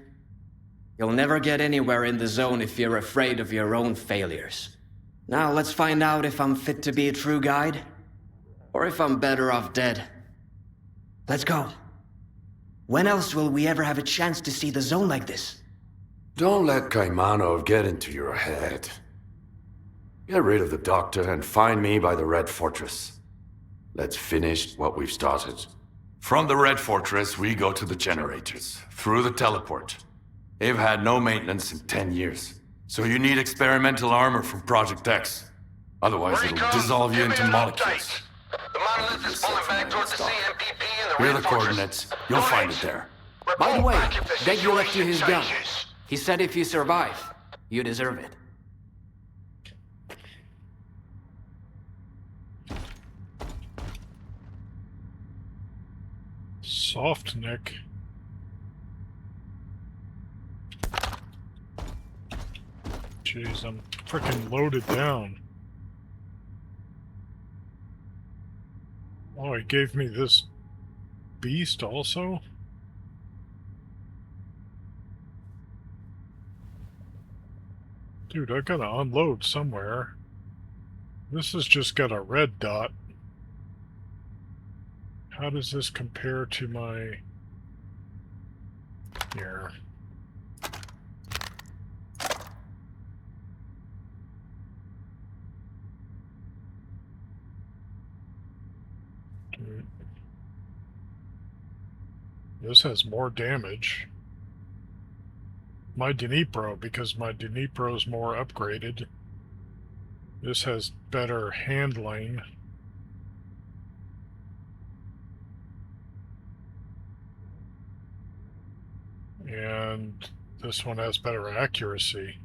You'll never get anywhere in the zone if you're afraid of your own failures. Now let's find out if I'm fit to be a true guide, or if I'm better off dead. Let's go. When else will we ever have a chance to see the zone like this? Don't let Kaimanov get into your head. Get rid of the doctor and find me by the Red Fortress. Let's finish what we've started. From the Red Fortress, we go to the generators, through the teleport. They've had no maintenance in 10 years. So you need experimental armor from Project X. Otherwise it'll dissolve you into molecules. The monolith is pulling back towards the CMPP and the Here are Red the Fortress. coordinates. You'll find it there. By the way, Back if the Deggy left you his situation gun. changes. He said if you survive, you deserve it. Soft Nick. Jeez, I'm freaking loaded down. Oh, he gave me this beast also? Dude, I gotta unload somewhere. This has just got a red dot. How does this compare to my... Here. Dude. This has more damage. My Dnipro, because my Dnipro is more upgraded. This has better handling. And this one has better accuracy.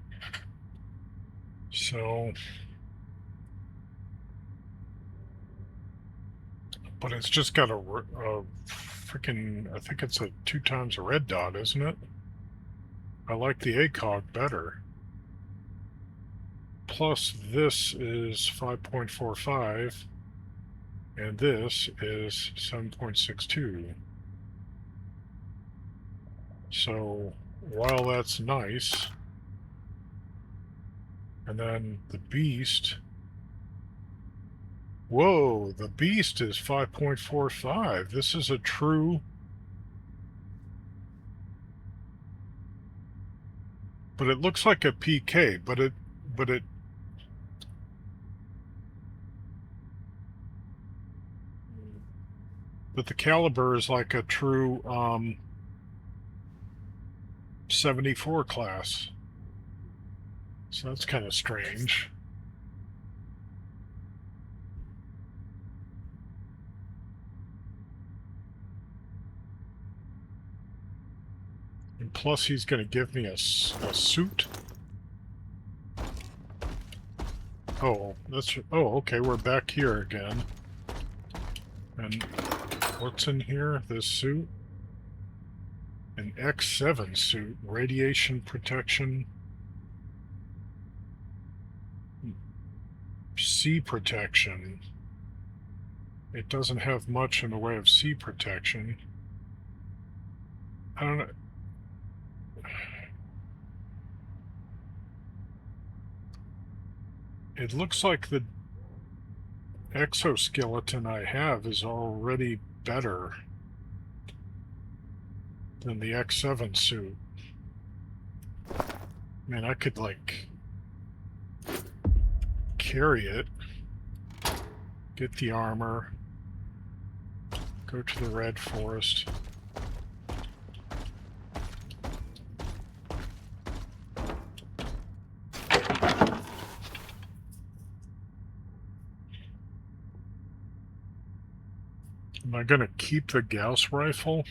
So... But it's just got a freaking... I think it's a 2 times a red dot, isn't it? I like the ACOG better. Plus this is 5.45 and this is 7.62. So while that's nice, and then the beast, whoa, the beast is 5.45. This is a true... But it looks like a PK, but the caliber is like a true 74 class. So that's kind of strange. And plus he's going to give me a suit. Oh, that's... Oh, okay, we're back here again. And what's in here? This suit? An X7 suit, radiation protection, sea protection. It doesn't have much in the way of sea protection. I don't know. It looks like the exoskeleton I have is already better than the X7 suit. Man, I could, like, carry it, get the armor, go to the Red Forest. Am I gonna keep the Gauss rifle?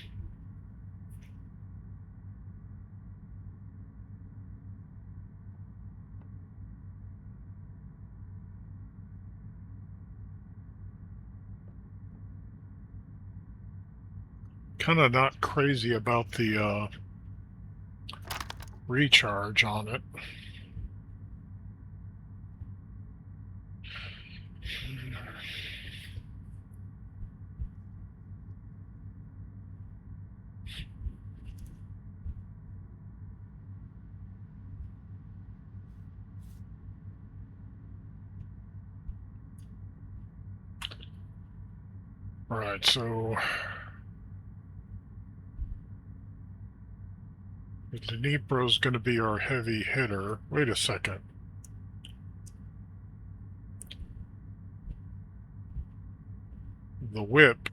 Kind of not crazy about the recharge on it. Right, so the Dnipro's going to be our heavy hitter. Wait a second. The whip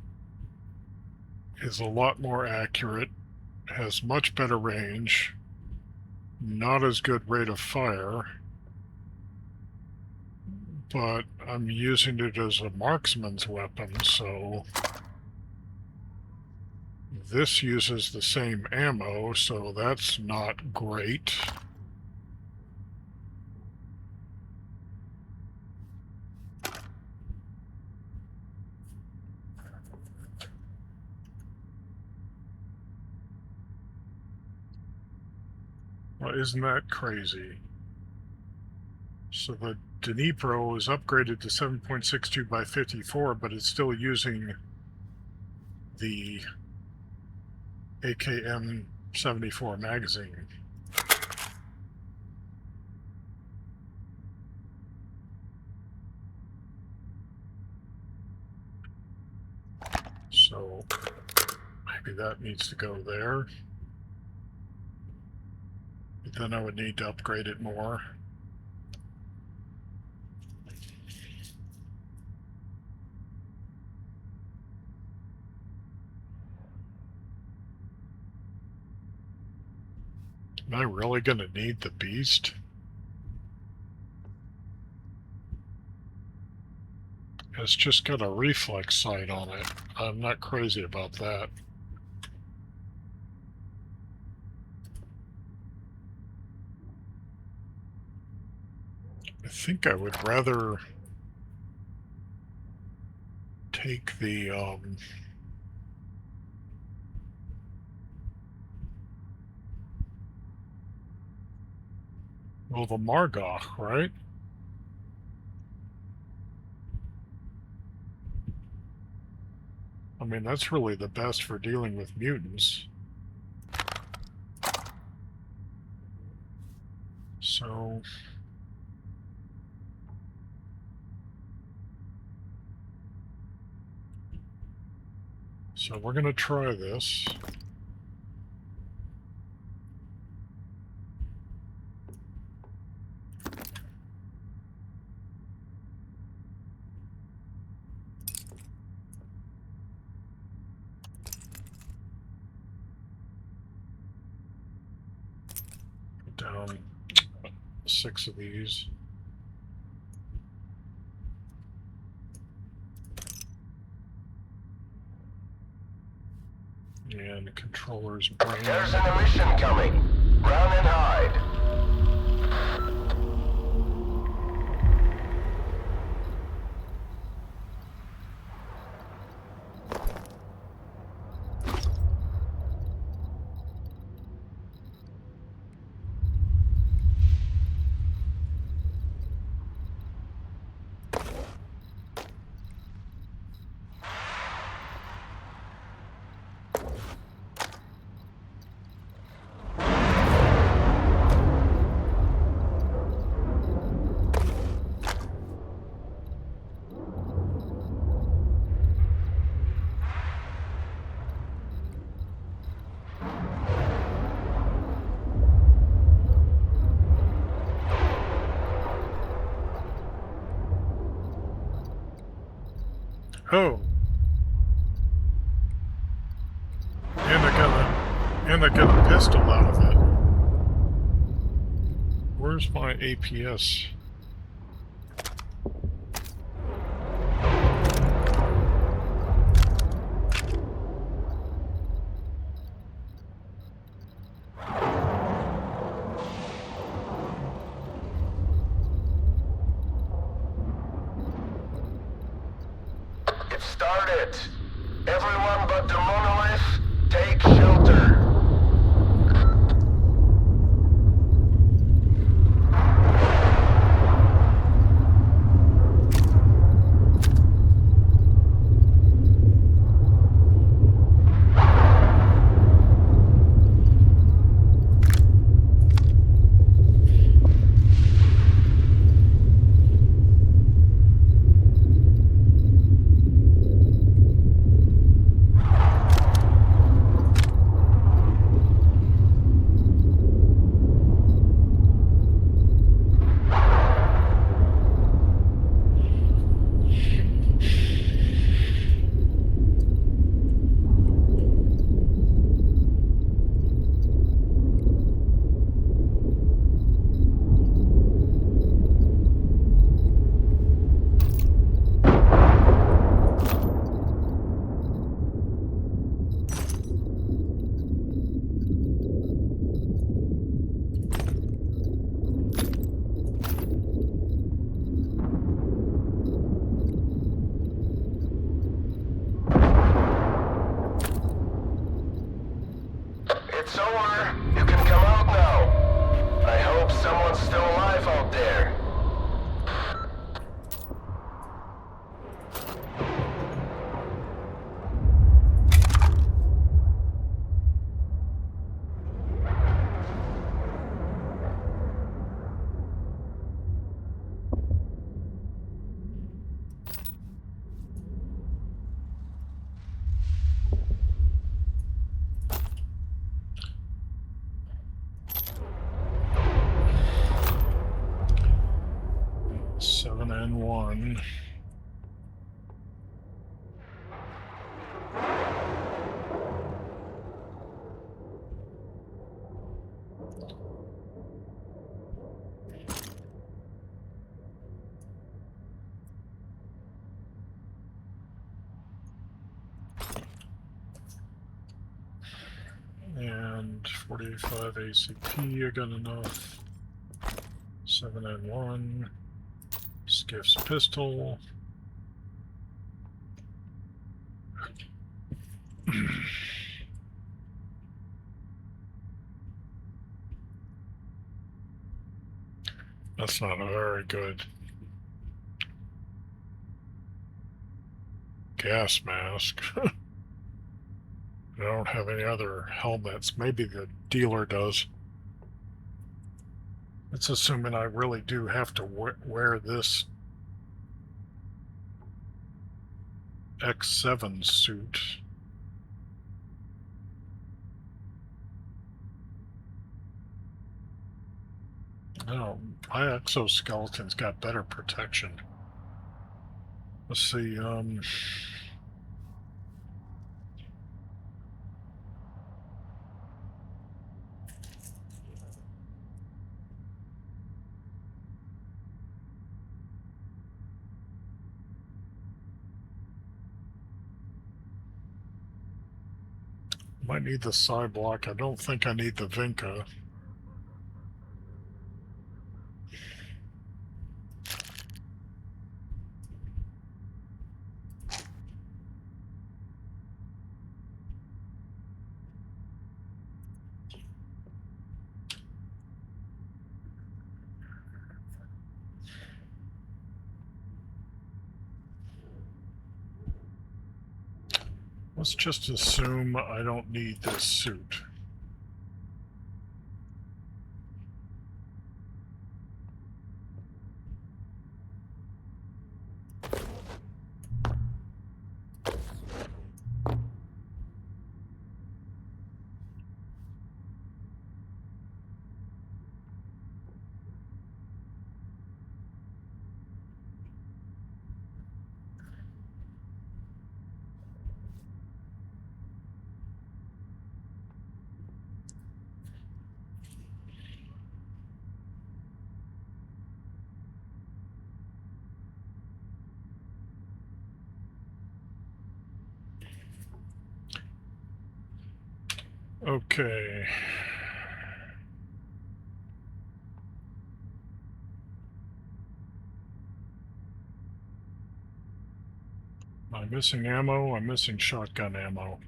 is a lot more accurate, has much better range, not as good rate of fire, but I'm using it as a marksman's weapon, so this uses the same ammo, so that's not great. Well, isn't that crazy? So the Dnipro is upgraded to 7.62 by 54, but it's still using the AKM 74 magazine. So maybe that needs to go there. But then I would need to upgrade it more. Am I really going to need the Beast? It's just got a reflex sight on it. I'm not crazy about that. I think I would rather take the well, the Margach, right? I mean, that's really the best for dealing with mutants. So we're going to try this. Put down 6 of these. And controller's brain. There's an emission coming. Run and hide. Oh. And I got a pistol out of it. Where's my APS? It started. Everyone but the monolith, take shelter. It's over. You can come out now. I hope someone's still alive out there. Seven and one. And 45 ACP, I got enough. 7 and 1. Skiff's pistol. That's not a very good gas mask. I don't have any other helmets. Maybe the dealer does. It's assuming I really do have to wear this X7 suit. No, my exoskeleton's got better protection. Let's see, might need the side block. I don't think I need the Vinca. Let's just assume I don't need this suit. Okay. I'm missing ammo. I'm missing shotgun ammo.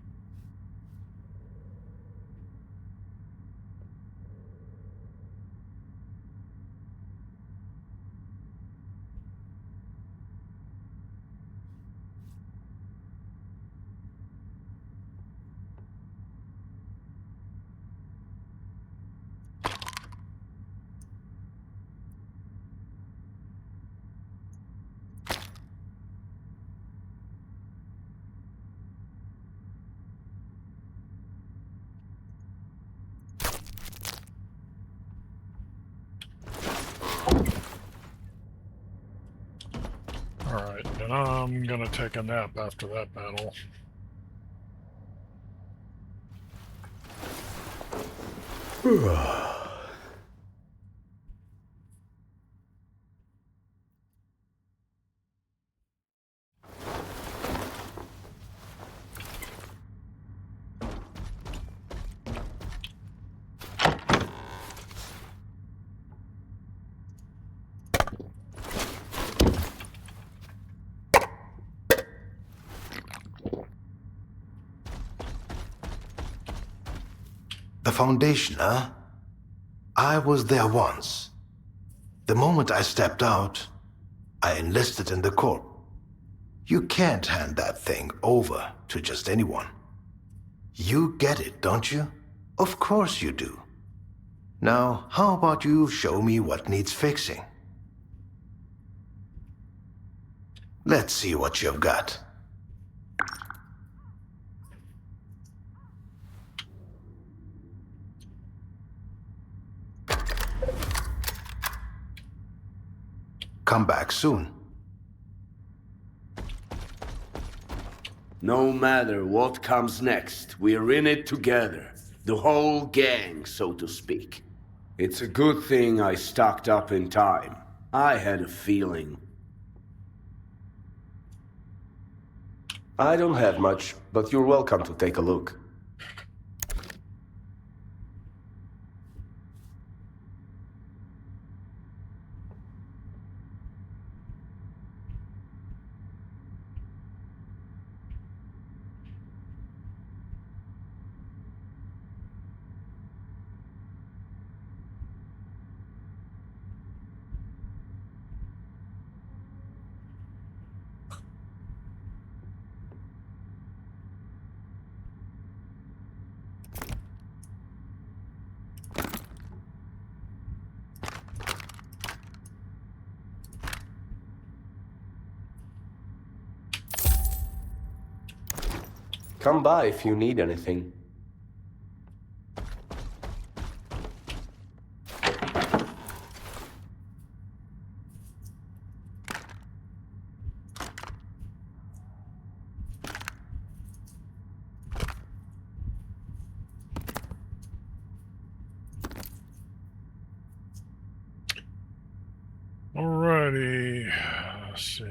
Alright, and I'm gonna take a nap after that battle. The Foundation, huh? I was there once. The moment I stepped out, I enlisted in the Corps. You can't hand that thing over to just anyone. You get it, don't you? Of course you do. Now, how about you show me what needs fixing? Let's see what you've got. Come back soon. No matter what comes next, we're in it together. The whole gang, so to speak. It's a good thing I stocked up in time. I had a feeling. I don't have much, but you're welcome to take a look. Come by if you need anything. Alrighty, let's see.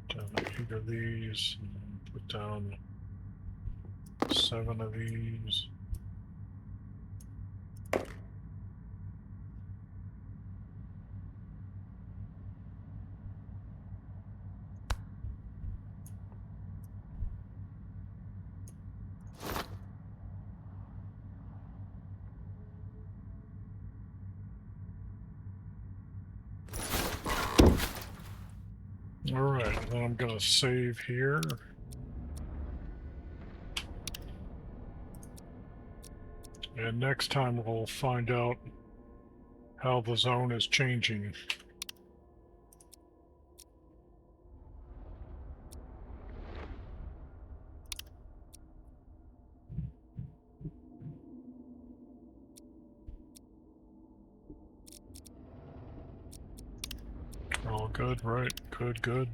Down 8 of these, and put down 7 of these. Alright, then I'm gonna save here. And next time we'll find out how the zone is changing. All good, right? Good, good.